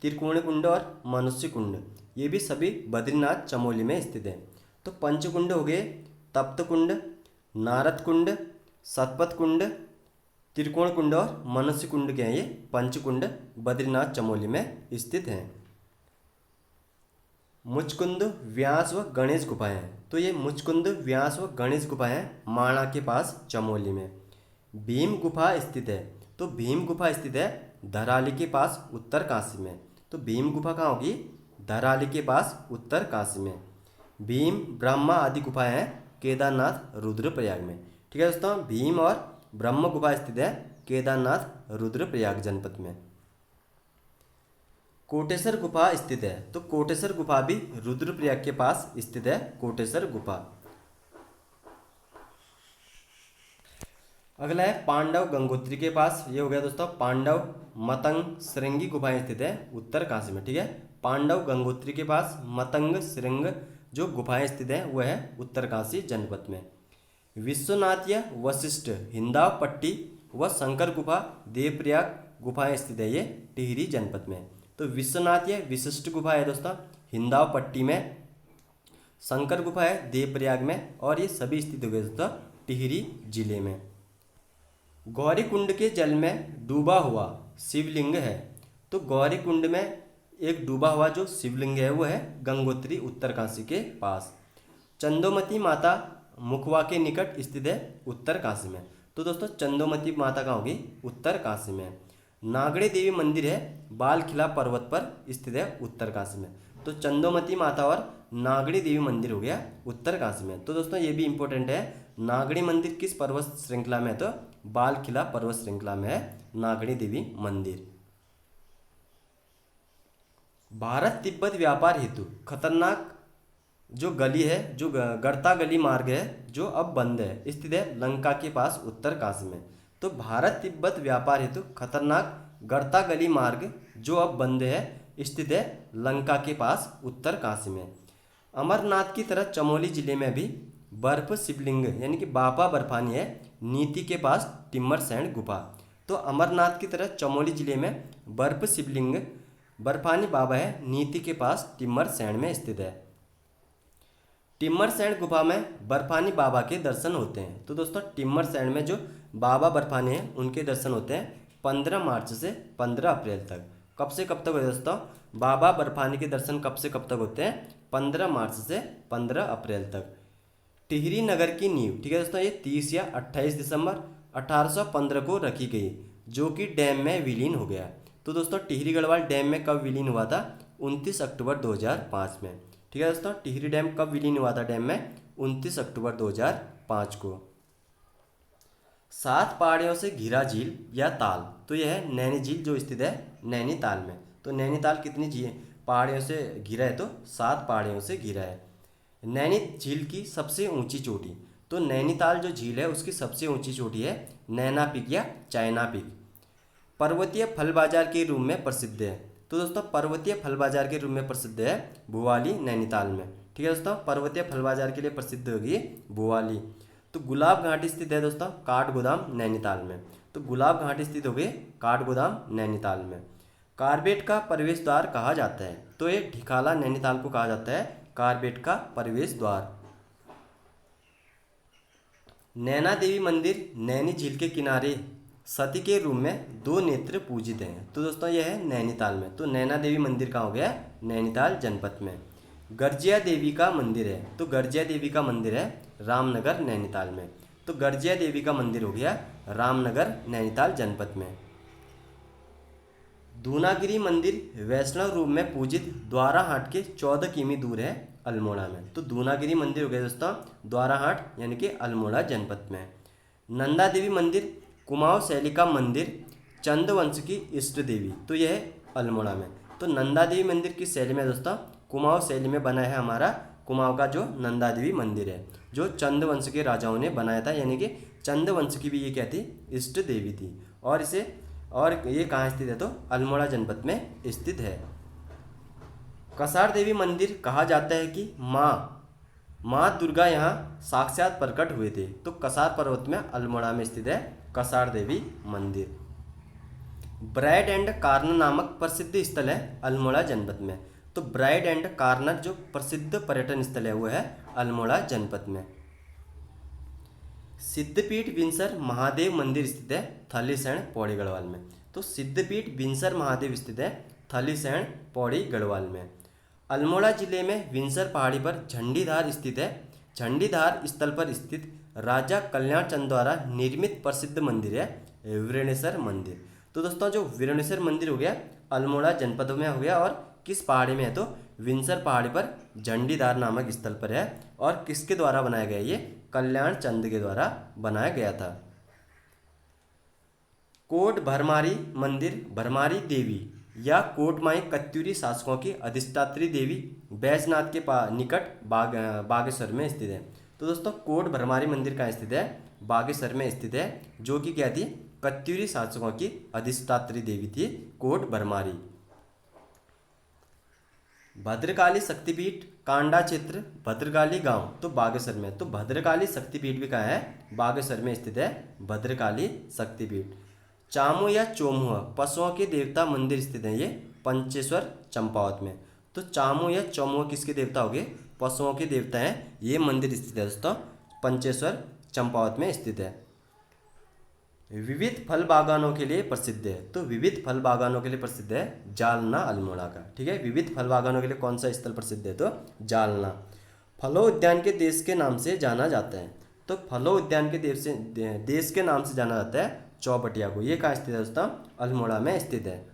त्रिकोण कुंड और मनुष्य कुंड, ये भी सभी बद्रीनाथ चमोली में स्थित है। तो पंचकुंड हो गए तप्त कुंड, नारद कुंड, सतपथ कुंड, त्रिकोण कुंड और मनुष्य कुंड के हैं ये पंचकुंड बद्रीनाथ चमोली में स्थित हैं। मुचकुंद, व्यास व गणेश गुफाएं, तो ये मुचकुंद, व्यास व गणेश गुफाएं माणा के पास चमोली में। भीम गुफा स्थित है, तो भीम गुफा स्थित है धराली के पास उत्तरकाशी में। तो भीम गुफा कहाँ होगी, धराली के पास उत्तरकाशी में। भीम, ब्रह्मा आदि गुफाएं हैं केदारनाथ रुद्रप्रयाग में। ठीक है दोस्तों, भीम और ब्रह्म गुफा स्थित है केदारनाथ रुद्रप्रयाग जनपद में। कोटेश्वर गुफा स्थित है, तो कोटेश्वर गुफा भी रुद्रप्रयाग के पास स्थित है कोटेश्वर गुफा। अगला है पांडव गंगोत्री के पास, ये हो गया दोस्तों पांडव मतंग श्रृंगी गुफाएं स्थित है उत्तरकाशी में। ठीक है, पांडव गंगोत्री के पास मतंग श्रृंग जो गुफाएं स्थित है वह है उत्तरकाशी जनपद में। विश्वनाथीय, वशिष्ठ, हिंदाव पट्टी व शंकर गुफा देवप्रयाग गुफाएं स्थित है ये टिहरी जनपद में। तो विश्वनाथीय विशिष्ट गुफा है दोस्तों हिंदाव पट्टी में, शंकर गुफा है देवप्रयाग में, और ये सभी स्थित हो गए दोस्तों टिहरी जिले में। गौरी कुंड के जल में डूबा हुआ शिवलिंग है, तो गौरी कुंड में एक डूबा हुआ जो शिवलिंग है वो है गंगोत्री उत्तरकाशी के पास। चंदोमती माता मुखवा के निकट स्थित है उत्तरकाशी में। तो दोस्तों चंदोमती माता कहाँ होगी, उत्तरकाशी में। नागड़ी देवी मंदिर है बाल खिला पर्वत पर स्थित है उत्तरकाशी में। तो चंदोमती माता और नागड़ी देवी मंदिर हो गया उत्तरकाशी में। तो दोस्तों ये भी इंपॉर्टेंट है, नागड़ी मंदिर किस पर्वत श्रृंखला में है, तो बाल खिला पर्वत श्रृंखला में है नागड़ी देवी मंदिर। भारत तिब्बत व्यापार हेतु खतरनाक जो गली है, जो गड़ता गली मार्ग है जो अब बंद है, स्थित है लंका के पास उत्तरकाशी में। तो भारत तिब्बत व्यापार हेतु खतरनाक गड़ता गली मार्ग जो अब बंद है स्थित है लंका के पास उत्तरकाशी में। अमरनाथ की तरह चमोली जिले में भी बर्फ शिवलिंग यानी कि बाबा बर्फानी है नीति के पास टिम्मरसैंड गुफा। तो अमरनाथ की तरह चमोली जिले में बर्फ शिवलिंग बर्फानी बाबा है नीति के पास टिम्मरसैंड में स्थित है। टिम्मरसैंड गुफा में बर्फानी बाबा के दर्शन होते हैं। तो दोस्तों टिम्मरसैंड में जो बाबा बर्फानी हैं उनके दर्शन होते हैं 15 मार्च से 15 अप्रैल तक। कब से कब तक होते हैं दोस्तों, बाबा बर्फानी के दर्शन कब से कब तक होते हैं, 15 मार्च से 15 अप्रैल तक। टिहरी नगर की नींव, ठीक है दोस्तों, ये 30 या 28 दिसंबर 1815 को रखी गई, जो कि डैम में विलीन हो गया। तो दोस्तों टिहरी गढ़वाल डैम में कब विलीन हुआ था? 29 अक्टूबर 2005 में। ठीक है दोस्तों, टिहरी डैम कब विलीन हुआ था डैम में? 29 अक्टूबर 2005 को। 7 पहाड़ियों से घिरा झील या ताल, तो यह है नैनी झील जो स्थित है नैनीताल में। तो नैनीताल कितनी झील पहाड़ियों से घिरा है? तो 7 पहाड़ियों से घिरा है। नैनी झील की सबसे ऊंची चोटी, तो नैनीताल जो झील है उसकी सबसे ऊंची चोटी है नैना पीक या चाइना पीक। पर्वतीय फल बाजार के रूप में प्रसिद्ध है, तो दोस्तों पर्वतीय फल बाजार के रूप में प्रसिद्ध है भुवाली नैनीताल में। ठीक है दोस्तों, पर्वतीय फल बाजार के लिए प्रसिद्ध होगी भुवाली। तो गुलाब घाटी स्थित है दोस्तों काठगोदाम नैनीताल में। तो गुलाब घाटी स्थित होगी काठगोदाम नैनीताल में। कार्बेट का प्रवेश द्वार कहा जाता है, तो ये ढिकाला नैनीताल को कहा जाता है कार्बेट का प्रवेश द्वार। नैना देवी मंदिर नैनी झील के किनारे सती के रूप में 2 नेत्र पूजित हैं। तो दोस्तों यह है नैनीताल में। तो नैना देवी मंदिर कहाँ हो गया? नैनीताल जनपद में। गर्जिया देवी का मंदिर है, तो गर्जिया देवी का मंदिर है रामनगर नैनीताल में। तो गर्जिया देवी का मंदिर हो गया रामनगर नैनीताल जनपद में। दूनागिरी मंदिर वैष्णव रूप में पूजित द्वाराहाट के 14 किमी दूर है अल्मोड़ा में। तो दूनागिरी मंदिर हो गया दोस्तों द्वाराहाट यानी कि अल्मोड़ा जनपद में। नंदा देवी मंदिर कुमाऊं शैली का मंदिर चंदवंश की इष्ट देवी, तो यह है अल्मोड़ा में। तो नंदा देवी मंदिर किस शैली में दोस्तों? कुमाऊं शैली में बना है हमारा कुमाऊं का जो नंदा देवी मंदिर है, जो चंदवंश के राजाओं ने बनाया था, यानी कि चंदवंश की भी ये क्या थी? इष्ट देवी थी। और ये कहाँ स्थित है? तो अल्मोड़ा जनपद में स्थित है। कसार देवी मंदिर कहा जाता है कि माँ दुर्गा यहाँ साक्षात प्रकट हुए थे। तो कसार पर्वत में अल्मोड़ा में स्थित है कसार देवी मंदिर। ब्राइड एंड कार्नर नामक प्रसिद्ध स्थल है अल्मोड़ा जनपद में। तो ब्राइड एंड कार्नर जो प्रसिद्ध पर्यटन स्थल है वो है अल्मोड़ा जनपद में। सिद्धपीठ विंसर महादेव मंदिर स्थित है थलीसैंण पौड़ी गढ़वाल में। तो सिद्धपीठ विंसर महादेव स्थित है थलीसैंण पौड़ी गढ़वाल में। अल्मोड़ा जिले में विंसर पहाड़ी पर झंडीधार स्थित है। झंडीधार स्थल पर स्थित राजा कल्याण चंद द्वारा निर्मित प्रसिद्ध मंदिर है वीरणेश्वर मंदिर। तो दोस्तों जो वीरणेश्वर मंदिर हो गया अल्मोड़ा जनपद में हो गया, और किस पहाड़ी में है? तो विंसर पहाड़ी पर झंडीधार नामक स्थल पर है। और किसके द्वारा बनाया गया? ये कल्याण चंद के द्वारा बनाया गया था। कोट भरमारी मंदिर भरमारी देवी या कोटमाई कत्यूरी शासकों की अधिष्ठात्री देवी बैजनाथ के निकट बागेश्वर में स्थित है। तो दोस्तों कोट भरमारी मंदिर कहाँ स्थित है? बागेश्वर में स्थित है, जो कि क्या थी? कत्यूरी शासकों की अधिष्ठात्री देवी थी कोट भरमारी। भद्रकाली शक्तिपीठ कांडा क्षेत्र भद्रकाली गांव, तो बागेश्वर में। तो भद्रकाली शक्तिपीठ भी कहाँ है? बागेश्वर में स्थित है भद्रकाली शक्तिपीठ। चामू या चोमुआ पशुओं के देवता मंदिर स्थित है ये पंचेश्वर चंपावत में। तो चामू या चोमुआ किसके देवता हो गए? पशुओं के देवता हैं। ये मंदिर स्थित है दोस्तों पंचेश्वर चंपावत में स्थित है। विविध फल बागानों के लिए प्रसिद्ध है। तो विविध फल बागानों के लिए प्रसिद्ध है जालना अल्मोड़ा का। ठीक है, विविध फल बागानों के लिए कौन सा स्थल प्रसिद्ध है? तो जालना। फलों उद्यान के देश के नाम से जाना जाता है। तो फलों उद्यान के देश के नाम से जाना जाता है चौबटिया को। ये कहाँ स्थित है दोस्तों? अल्मोड़ा में स्थित है।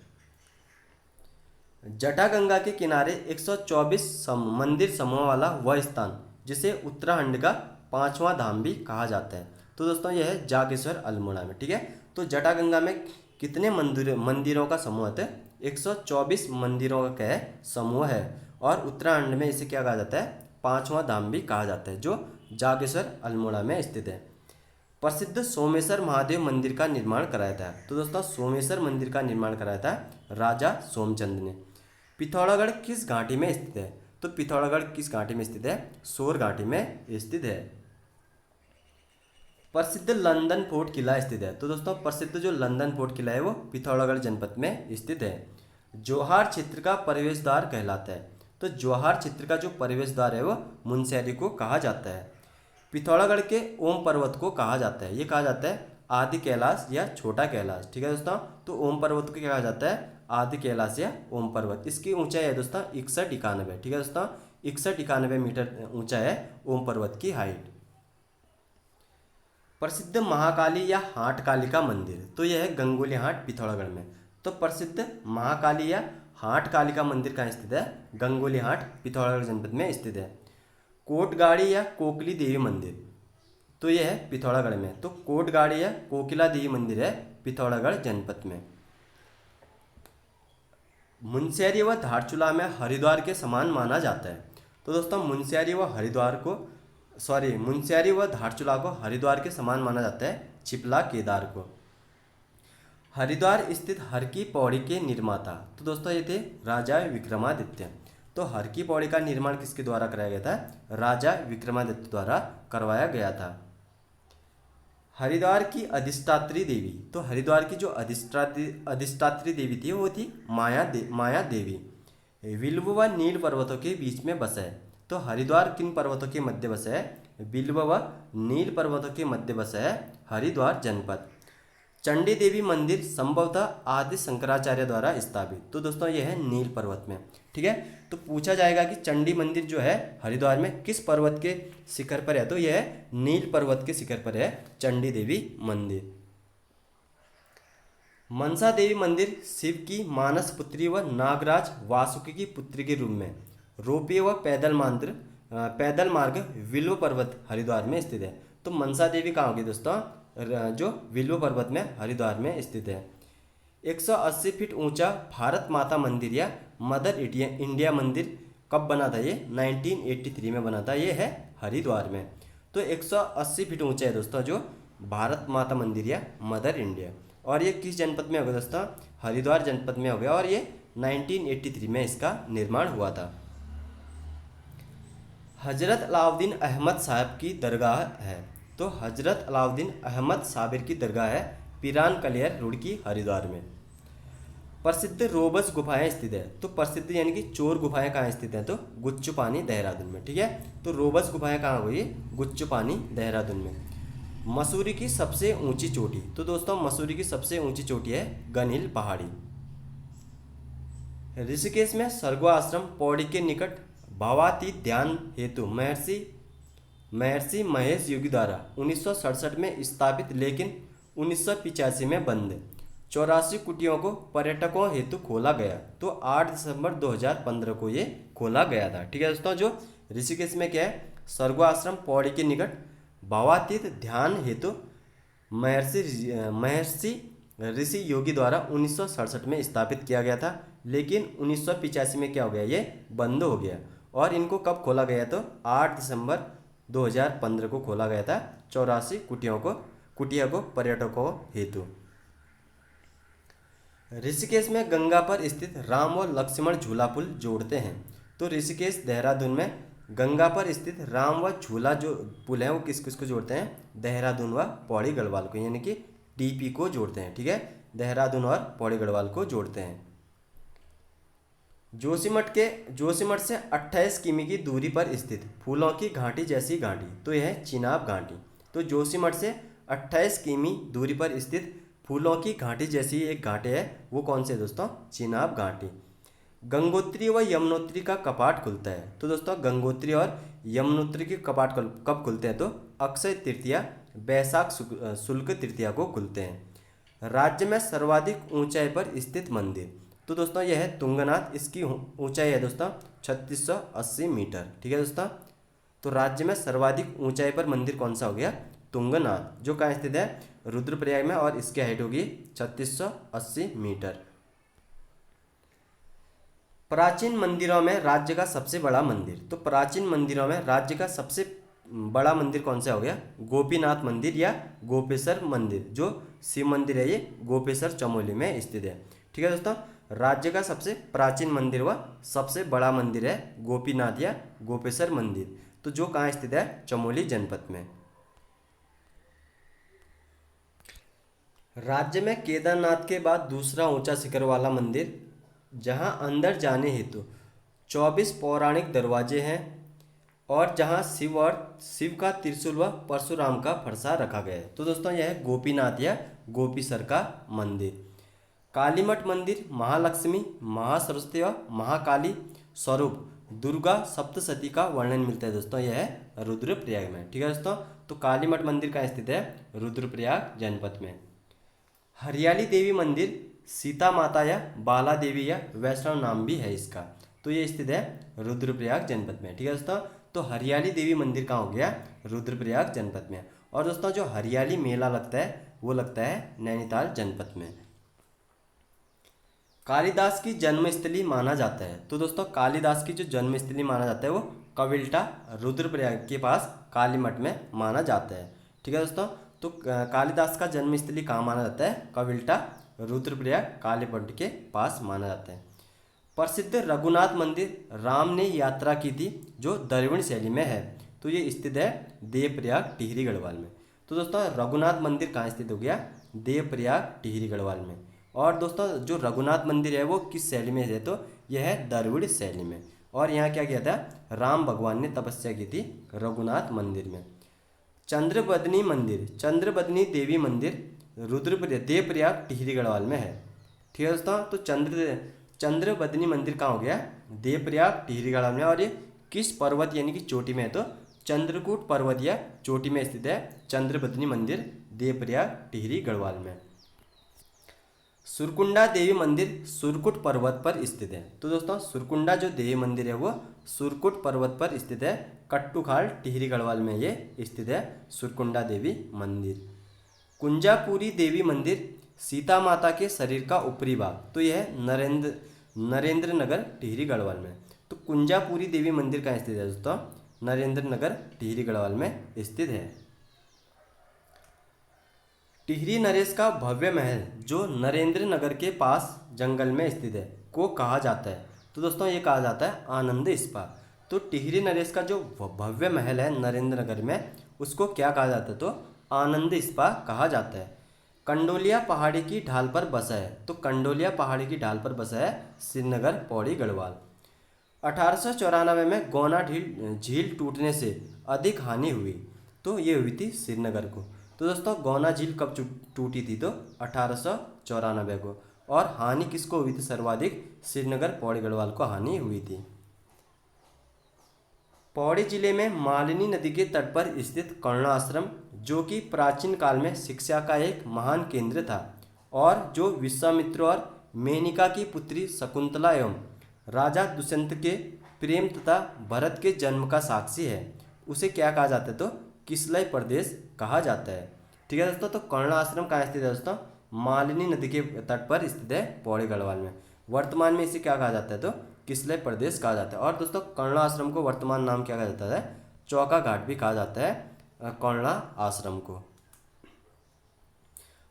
जटागंगा के किनारे 124 मंदिर समूह वाला वह स्थान जिसे उत्तराखंड का 5वां धाम भी कहा जाता है। तो दोस्तों यह है जागेश्वर अल्मोड़ा में। ठीक है, तो जटागंगा में कितने मंदिरों का समूह है? 124 मंदिरों का समूह है। और उत्तराखंड में इसे क्या कहा जाता है? 5वां धाम भी कहा जाता है, जो जागेश्वर अल्मोड़ा में स्थित है। प्रसिद्ध सोमेश्वर महादेव मंदिर का निर्माण कराया था। तो दोस्तों सोमेश्वर मंदिर का निर्माण कराया था राजा सोमचंद ने। पिथौरागढ़ किस घाटी में स्थित है? तो पिथौरागढ़ किस घाटी में स्थित है? सोर घाटी में स्थित है। प्रसिद्ध लंदन फोर्ट किला स्थित है। तो दोस्तों प्रसिद्ध जो लंदन फोर्ट किला है वो पिथौरागढ़ जनपद में स्थित है। जोहार क्षेत्र का प्रवेश द्वार कहलाता है। तो जोहार क्षेत्र का जो प्रवेश द्वार है वो मुनस्यारी को कहा जाता है। पिथौरागढ़ के ओम पर्वत को कहा जाता है, ये कहा जाता है आदि कैलाश या छोटा कैलाश। ठीक है दोस्तों, तो ओम पर्वत को क्या कहा जाता है? आदि कैलाश या ओम पर्वत। इसकी ऊंचाई है दोस्तों 61-91। ठीक है दोस्तों, 61-91 मीटर ऊंचा है ओम पर्वत की हाइट। प्रसिद्ध महाकाली या हाट कालिका मंदिर, तो यह है गंगोली हाट पिथौरागढ़ में। तो प्रसिद्ध महाकाली या हाट कालिका मंदिर कहाँ स्थित है? गंगोली हाट पिथौरागढ़ जनपद में स्थित है। कोटगाड़ी या कोकली देवी मंदिर, तो यह है पिथौरागढ़ में। तो कोटगाड़ी या कोकिला देवी मंदिर है पिथौरागढ़ जनपद में। मुनस्यारी व धारचूला में हरिद्वार के समान माना जाता है। तो दोस्तों मुनस्यारी व धारचूला को हरिद्वार के समान माना जाता है, चिपला केदार को। हरिद्वार स्थित हर की पौड़ी के निर्माता, तो दोस्तों ये थे राजा विक्रमादित्य। तो हर की पौड़ी का निर्माण किसके द्वारा कराया गया था? राजा विक्रमादित्य द्वारा करवाया गया था। हरिद्वार की अधिष्ठात्री देवी, तो हरिद्वार की जो अधिष्ठात्री देवी थी वो थी माया देवी। विल्व व नील पर्वतों के बीच में बसा है। तो हरिद्वार किन पर्वतों के मध्य बसा है? विल्व व नील पर्वतों के मध्य बसा है हरिद्वार जनपद। चंडी देवी मंदिर संभवतः आदि शंकराचार्य द्वारा स्थापित, तो दोस्तों यह है नील पर्वत में। ठीक है, तो पूछा जाएगा कि चंडी मंदिर जो है हरिद्वार में किस पर्वत के शिखर पर है? तो यह है नील पर्वत के शिखर पर है चंडी देवी मंदिर। मनसा देवी मंदिर शिव की मानस पुत्री व नागराज वासुकी की पुत्री के रूप में रोपवे व पैदल मार्ग विल्व पर्वत हरिद्वार में स्थित है। तो मनसा देवी कहाँ होगी दोस्तों? जो विल्व पर्वत में हरिद्वार में स्थित है। 180 फीट ऊंचा भारत माता मंदिर या मदर इंडिया मंदिर कब बना था? ये 1983 में बना था, ये है हरिद्वार में। तो 180 फीट ऊंचा है दोस्तों जो भारत माता मंदिर या मदर इंडिया, और ये किस जनपद में होगा दोस्तों? हरिद्वार जनपद में हो गया, और ये 1983 में इसका निर्माण हुआ था। हजरत अलाउद्दीन अहमद साहब की दरगाह है। तो हजरत अलाउद्दीन अहमद साबिर की दरगाह है पिरान कलियर रुड़की हरिद्वार में। प्रसिद्ध रोबस गुफाएं स्थित है। तो प्रसिद्ध यानी कि चोर गुफाएं कहाँ स्थित हैं? तो गुच्चू पानी देहरादून में। ठीक है, तो रोबस गुफाएं कहाँ हुई? गुच्चू पानी देहरादून में। मसूरी की सबसे ऊंची चोटी, तो दोस्तों मसूरी की सबसे ऊंची चोटी है गन हिल पहाड़ी। ऋषिकेश में सर्गवा आश्रम पौड़ी के निकट भावातीत ध्यान हेतु महर्षि महेश योगी द्वारा 1967 में स्थापित, लेकिन 1985 में बंद 84 कुटियों को पर्यटकों हेतु खोला गया। तो 8 दिसंबर 2015 को ये खोला गया था। ठीक है दोस्तों, जो ऋषिकेश में क्या है? सर्गवा आश्रम पौड़ी के निकट भावातीत ध्यान हेतु महर्षि ऋषि योगी द्वारा 1967 में स्थापित किया गया था, लेकिन 1985 में क्या हो गया? ये बंद हो गया। और इनको कब खोला गया? तो 8 दिसंबर 2015 को खोला गया था 84 कुटिया को पर्यटकों हेतु। ऋषिकेश में गंगा पर स्थित राम और लक्ष्मण झूला पुल जोड़ते हैं। तो ऋषिकेश देहरादून में गंगा पर स्थित राम व झूला जो पुल है वो किस किस को जोड़ते हैं? देहरादून व पौड़ी गढ़वाल को, यानी कि डीपी को जोड़ते हैं। ठीक है, देहरादून और पौड़ी गढ़वाल को जोड़ते हैं। जोशीमठ से 28 किमी की दूरी पर स्थित फूलों की घाटी जैसी घाटी, तो यह है चिनाब घाटी। तो जोशीमठ से 28 किमी दूरी पर स्थित फूलों की घाटी जैसी एक घाटी है, वो कौन से दोस्तों? चिनाब घाटी। गंगोत्री व यमुनोत्री का कपाट खुलता है। तो दोस्तों गंगोत्री और यमुनोत्री के कपाट कब खुलते हैं? तो अक्षय तृतीया बैसाख शुक्ल तृतीया को खुलते हैं। राज्य में सर्वाधिक ऊंचाई पर स्थित मंदिर, तो दोस्तों यह है तुंगनाथ। इसकी ऊंचाई है दोस्तों 3680 मीटर। ठीक है दोस्तों, तो राज्य में सर्वाधिक ऊंचाई पर मंदिर कौन सा हो गया? तुंगनाथ, जो कहाँ स्थित है? रुद्रप्रयाग में, और इसकी हाइट होगी 3680 मीटर। प्राचीन मंदिरों में राज्य का सबसे बड़ा मंदिर, तो प्राचीन मंदिरों में राज्य का सबसे बड़ा मंदिर कौन सा हो गया? गोपीनाथ मंदिर या गोपेश्वर मंदिर। जो शिव मंदिर है ये गोपेश्वर चमोली में स्थित है। ठीक है दोस्तों, राज्य का सबसे प्राचीन मंदिर व सबसे बड़ा मंदिर है गोपीनाथ या गोपेश्वर मंदिर, तो जो कहाँ स्थित है? चमोली जनपद में। राज्य में केदारनाथ के बाद दूसरा ऊंचा शिखर वाला मंदिर, जहां अंदर जाने हेतु 24 पौराणिक दरवाजे हैं और जहां शिव का त्रिशूल व परशुराम का फरसा रखा गया है। तो दोस्तों यह है गोपीनाथ या गोपीसर का मंदिर। कालीमठ मंदिर महालक्ष्मी, महासरस्वती और महाकाली स्वरूप दुर्गा सप्तशती का वर्णन मिलता है दोस्तों, यह है रुद्रप्रयाग में। ठीक है दोस्तों, तो कालीमठ मंदिर कहाँ स्थित है? रुद्रप्रयाग जनपद में। हरियाली देवी मंदिर सीता माता या बाला देवी या वैष्णव नाम भी है इसका, तो ये स्थित है रुद्रप्रयाग जनपद में। ठीक है दोस्तों, तो हरियाली देवी मंदिर कहाँ हो गया? रुद्रप्रयाग जनपद में। और दोस्तों जो हरियाली मेला लगता है वो लगता है नैनीताल जनपद में। कालिदास की जन्मस्थली माना जाता है, तो दोस्तों कालिदास की जो जन्मस्थली माना जाता है वो कविल्टा रुद्रप्रयाग के पास कालीमठ में माना जाता है। ठीक है दोस्तों, तो कालिदास का जन्मस्थली कहाँ माना जाता है? कविल्टा रुद्रप्रयाग कालीमठ के पास माना जाता है। प्रसिद्ध रघुनाथ मंदिर राम ने यात्रा की थी जो द्रविड़ शैली में है, तो ये स्थित है देवप्रयाग टिहरी गढ़वाल में। तो दोस्तों रघुनाथ मंदिर कहाँ स्थित हो गया? देवप्रयाग टिहरी गढ़वाल में। और दोस्तों जो रघुनाथ मंदिर है वो किस शैली में है? तो यह है द्रविड़ शैली में। और यहाँ क्या किया था? राम भगवान ने तपस्या की थी रघुनाथ मंदिर में। चंद्रबदनी मंदिर, चंद्रबदनी देवी मंदिर रुद्रप्रयाग देवप्रयाग टिहरी गढ़वाल में है। ठीक है दोस्तों, तो चंद्रबदनी मंदिर कहाँ हो गया? देवप्रयाग टिहरी गढ़वाल में। और ये किस पर्वत यानी कि चोटी में है? तो चंद्रकूट पर्वत या चोटी में स्थित है चंद्रबदनी मंदिर देवप्रयाग टिहरी गढ़वाल में। सुरकुंडा देवी मंदिर सुरकुट पर्वत पर स्थित है, तो दोस्तों सुरकुंडा जो देवी मंदिर है वो सुरकुट पर्वत पर स्थित है, कट्टूखाल टिहरी गढ़वाल में ये स्थित है सुरकुंडा देवी मंदिर। कुंजापुरी देवी मंदिर सीता माता के शरीर का ऊपरी भाग, तो यह है नरेंद्र नगर टिहरी गढ़वाल में। तो कुंजापुरी देवी मंदिर कहाँ स्थित है दोस्तों? नरेंद्र नगर टिहरी गढ़वाल में स्थित है। टिहरी नरेश का भव्य महल जो नरेंद्र नगर के पास जंगल में स्थित है को कहा जाता है, तो दोस्तों ये कहा जाता है आनंद स्पा। तो टिहरी नरेश का जो भव्य महल है नरेंद्र नगर में उसको क्या कहा जाता है? तो आनंद स्पा कहा जाता है। कंडोलिया पहाड़ी की ढाल पर बसा है, तो कंडोलिया पहाड़ी की ढाल पर बसा है श्रीनगर पौड़ी गढ़वाल। 1894 में गौना झील टूटने से अधिक हानि हुई, तो ये हुई थी श्रीनगर को। तो दोस्तों गौना झील कब टूटी थी? तो 1894 को। और हानि किसको हुई थी सर्वाधिक? श्रीनगर पौड़ी गढ़वाल को हानि हुई थी। पौड़ी जिले में मालिनी नदी के तट पर स्थित कर्ण आश्रम जो कि प्राचीन काल में शिक्षा का एक महान केंद्र था और जो विश्वामित्र और मेनिका की पुत्री शकुंतला एवं राजा दुष्यंत के प्रेम तथा भरत के जन्म का साक्षी है, उसे क्या कहा जाता है? तो किसलय प्रदेश कहा जाता है। ठीक है दोस्तों, तो कर्ण आश्रम कहाँ स्थित है दोस्तों? मालिनी नदी के तट पर स्थित है पौड़ी गढ़वाल में। वर्तमान में इसे क्या कहा जाता है? तो किसलय प्रदेश कहा जाता है। और दोस्तों कर्ण आश्रम को वर्तमान नाम क्या कहा जाता है? चौका घाट भी कहा जाता है कर्ण आश्रम को।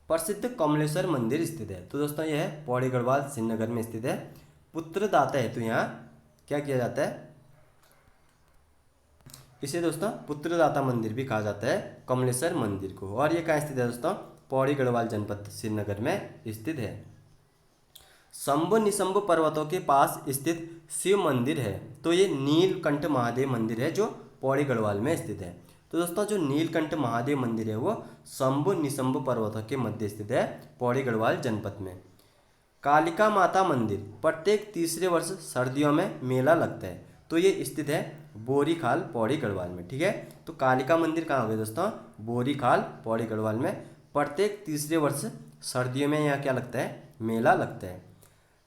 प्रसिद्ध कमलेश्वर मंदिर स्थित है, तो दोस्तों यह है पौड़ी गढ़वाल श्रीनगर में स्थित है। पुत्रदाता हेतु तो यहाँ क्या किया जाता है? इसे दोस्तों पुत्रदाता मंदिर भी कहा जाता है कमलेश्वर मंदिर को। और ये कहाँ स्थित है दोस्तों? पौड़ी गढ़वाल जनपद श्रीनगर में स्थित है। शंभु निशंभु पर्वतों के पास स्थित शिव मंदिर है, तो ये नीलकंठ महादेव मंदिर है जो पौड़ी गढ़वाल में स्थित है। तो दोस्तों जो नीलकंठ महादेव मंदिर है वो शंभु निशंभु पर्वतों के मध्य स्थित है पौड़ी गढ़वाल जनपद में। कालिका माता मंदिर प्रत्येक तीसरे वर्ष सर्दियों में मेला लगता है, तो ये स्थित है बोरीखाल पौड़ी गढ़वाल में। ठीक है, तो कालिका मंदिर कहाँ हो गया दोस्तों? बोरीखाल पौड़ी गढ़वाल में। प्रत्येक तीसरे वर्ष सर्दियों में यहाँ क्या लगता है? मेला लगता है।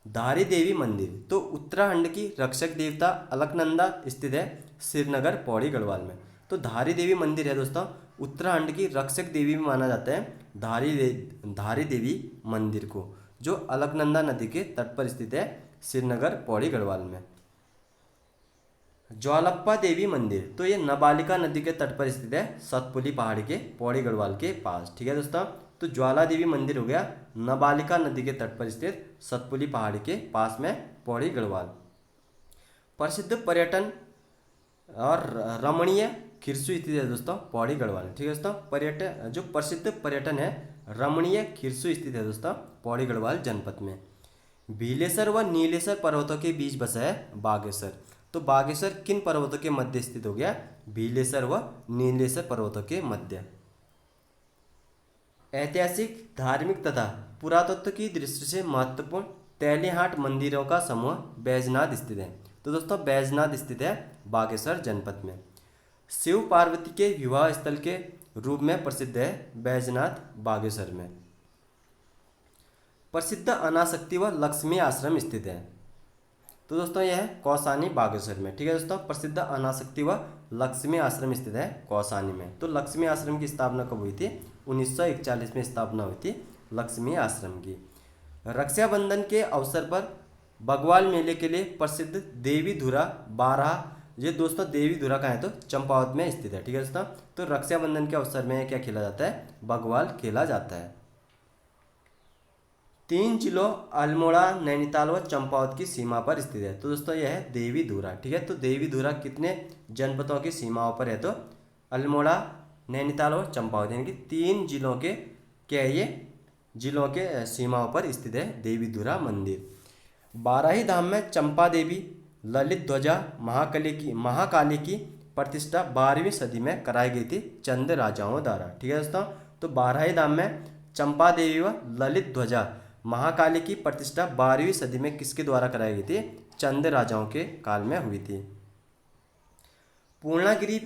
धारी देवी मंदिर, तो उत्तराखंड की रक्षक देवता अलकनंदा स्थित है श्रीनगर पौड़ी गढ़वाल में। तो धारी देवी मंदिर है दोस्तों उत्तराखंड की रक्षक देवी भी माना जाता है धारी देवी मंदिर को, जो अलकनंदा नदी के तट पर स्थित है श्रीनगर पौड़ी गढ़वाल में। ज्वालप्पा देवी मंदिर, तो ये नबालिका नदी के तट पर स्थित है सतपुली पहाड़ी के पौड़ी गढ़वाल के पास। ठीक है दोस्तों, तो ज्वाला देवी मंदिर हो गया नबालिका नदी के तट पर स्थित सतपुली पहाड़ी के पास में पौड़ी गढ़वाल। प्रसिद्ध पर्यटन और रमणीय खिरसू स्थित है दोस्तों पौड़ी गढ़वाल। ठीक है दोस्तों, पर्यटन जो प्रसिद्ध पर्यटन है रमणीय खिरसू स्थित है दोस्तों पौड़ी गढ़वाल जनपद में। भीलेसर व नीलेसर पर्वतों के बीच बसा है बागेश्वर, तो बागेश्वर किन पर्वतों के मध्य स्थित हो गया? भीलेसर व नीलेसर पर्वतों के मध्य। ऐतिहासिक, धार्मिक तथा पुरातत्व की दृष्टि से महत्वपूर्ण तेलीहाट मंदिरों का समूह बैजनाथ स्थित है, तो दोस्तों बैजनाथ स्थित है बागेश्वर जनपद में। शिव पार्वती के विवाह स्थल के रूप में प्रसिद्ध है बैजनाथ बागेश्वर में। प्रसिद्ध अनासक्ति व लक्ष्मी आश्रम स्थित है। तो दोस्तों यह है कौसानी बागेश्वर में। ठीक है दोस्तों, प्रसिद्ध अनासक्ति व लक्ष्मी आश्रम स्थित है कौसानी में। तो लक्ष्मी आश्रम की स्थापना कब हुई थी? 1941 में स्थापना हुई थी लक्ष्मी आश्रम की। रक्षाबंधन के अवसर पर बग्वाल मेले के लिए प्रसिद्ध देवी धुरा बारह, ये दोस्तों देवी धुरा कहाँ है? तो चंपावत में स्थित है। ठीक है दोस्तों, तो रक्षाबंधन के अवसर में क्या खेला जाता है? बग्वाल खेला जाता है। 3 जिलों अल्मोड़ा, नैनीताल व चंपावत की सीमा पर स्थित है। तो दोस्तों यह है देवी धुरा। ठीक है, तो देवी धुरा कितने जनपदों की सीमाओं पर है? तो अल्मोड़ा, नैनीताल और चंपावत, यानी कि 3 जिलों के क्या है? ये जिलों के सीमाओं पर स्थित है देवी धुरा मंदिर। बाराही धाम में चंपा देवी, ललित ध्वजा, महाकाली की प्रतिष्ठा 12वीं सदी में कराई गई थी चंद राजाओं द्वारा। ठीक है दोस्तों, तो बाराही धाम में चंपा देवी व ललित ध्वजा, महाकाली की प्रतिष्ठा 12वीं सदी में किसके द्वारा कराई गई थी? चंद राजाओं के काल में हुई थी। पूर्णागिरि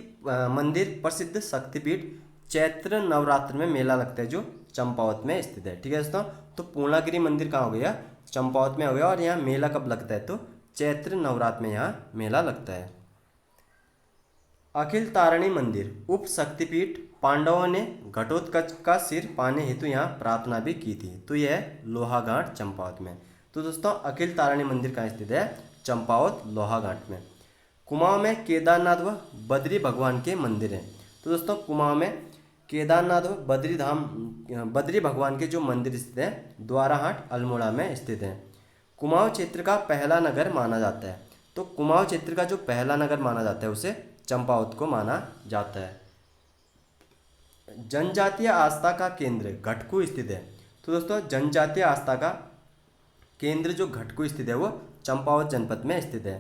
मंदिर प्रसिद्ध शक्तिपीठ, चैत्र नवरात्र में मेला लगता है जो चंपावत में स्थित है। ठीक है दोस्तों, तो पूर्णागिरि मंदिर कहाँ हो गया? चंपावत में हो गया। और यहाँ मेला कब लगता है? तो चैत्र नवरात्र में यहाँ मेला लगता है। अखिल तारिणी मंदिर उप शक्तिपीठ, पांडवों ने घटोत्कच का सिर पाने हेतु यहाँ प्रार्थना भी की थी। तो यह है लोहाघाट चंपावत में। तो दोस्तों अखिल तारिणी मंदिर कहाँ स्थित है? चंपावत लोहाघाट में। कुमाऊं में केदारनाथ व बद्री भगवान के मंदिर हैं। तो दोस्तों कुमाऊं में केदारनाथ व बद्री भगवान के जो मंदिर स्थित हैं द्वाराहाट अल्मोड़ा में स्थित हैं। कुमाऊं क्षेत्र का पहला नगर माना जाता है। तो कुमाऊं क्षेत्र का जो पहला नगर माना जाता है उसे चंपावत को माना जाता है। जनजातीय आस्था का केंद्र घटकू स्थित है। तो दोस्तों जनजातीय आस्था का केंद्र जो घटकू स्थित है वो चंपावत जनपद में स्थित है।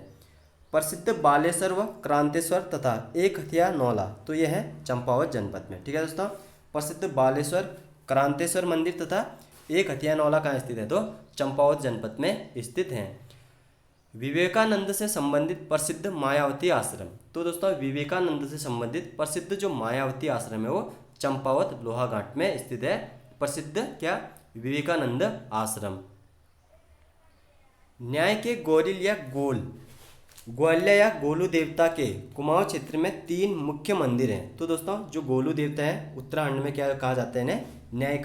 प्रसिद्ध बालेश्वर व क्रांतेश्वर तथा एक हथिया नौला, तो यह है चंपावत जनपद में। ठीक है दोस्तों, प्रसिद्ध बालेश्वर, क्रांतेश्वर मंदिर तथा एक हथिया नौला कहाँ स्थित है? तो चंपावत जनपद में स्थित हैं। विवेकानंद से संबंधित प्रसिद्ध मायावती आश्रम। तो दोस्तों विवेकानंद से संबंधित प्रसिद्ध जो मायावती आश्रम है वो चंपावत लोहाघाट में स्थित है। प्रसिद्ध क्या? विवेकानंद आश्रम। न्याय के गोरिल या ग्वाल्या या गोलू देवता के कुमाऊं क्षेत्र में 3 मुख्य मंदिर हैं। तो दोस्तों जो गोलू देवता है उत्तराखंड में क्या कहा जाता है इन्हें? न्याय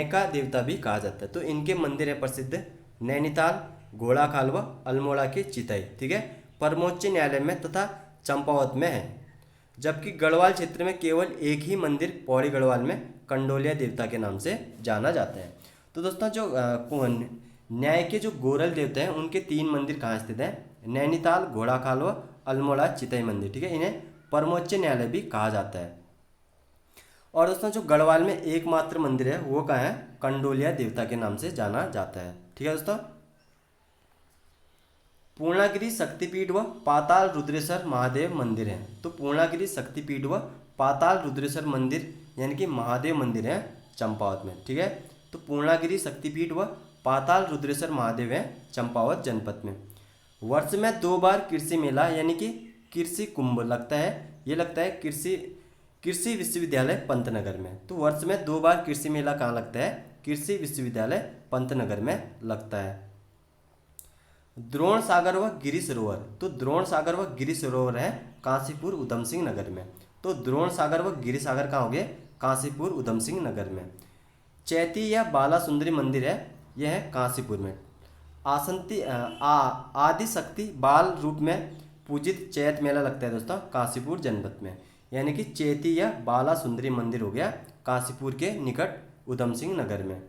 का देवता भी कहा जाता है। तो इनके मंदिर है प्रसिद्ध नैनीताल, घोड़ाखाल व अल्मोड़ा के चितई। ठीक है, परमोच्च न्यायालय में तथा चंपावत में है। जबकि गढ़वाल क्षेत्र में केवल एक ही मंदिर पौड़ी गढ़वाल में कंडोलिया देवता के नाम से जाना जाता है। तो दोस्तों जो न्याय के जो गोरल देवता हैं उनके 3 मंदिर कहाँ स्थित हैं? नैनीताल, घोड़ाखाल व अल्मोड़ा चितई मंदिर। ठीक है, इन्हें परमोच्च न्यायालय भी कहा जाता है। और दोस्तों जो गढ़वाल में एकमात्र मंदिर है वो कहाँ है? कंडोलिया देवता के नाम से जाना जाता है। ठीक है दोस्तों, पूर्णागिरि शक्तिपीठ व पाताल रुद्रेश्वर महादेव मंदिर है। तो पूर्णागिरि शक्तिपीठ व पाताल रुद्रेश्वर मंदिर यानी कि महादेव मंदिर है चंपावत में। ठीक है, तो पूर्णागिरि शक्तिपीठ व पाताल रुद्रेश्वर महादेव है चंपावत जनपद में। वर्ष में 2 बार कृषि मेला यानी कि कृषि कुंभ लगता है। ये लगता है कृषि विश्वविद्यालय पंतनगर में। तो वर्ष में 2 बार कृषि मेला कहाँ लगता है? कृषि विश्वविद्यालय पंतनगर में लगता है। द्रोण सागर व गिरी सरोवर। तो द्रोण सागर व गिरी सरोवर है काशीपुर उधम सिंह नगर में। तो द्रोण सागर व गिरी सागर कहाँ हो गए? काशीपुर उधम सिंह नगर में। चैती या बाला सुंदरी मंदिर है, यह है काशीपुर में। आदि शक्ति बाल रूप में पूजित चैत मेला लगता है दोस्तों काशीपुर जनपद में। यानी कि चैती या बाला सुंदरी मंदिर हो गया काशीपुर के निकट उधम सिंह नगर में।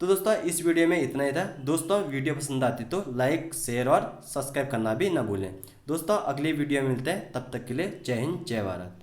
तो दोस्तों इस वीडियो में इतना ही था। दोस्तों वीडियो पसंद आती तो लाइक, शेयर और सब्सक्राइब करना भी ना भूलें। दोस्तों अगली वीडियो में मिलते हैं, तब तक के लिए जय हिंद, जय भारत।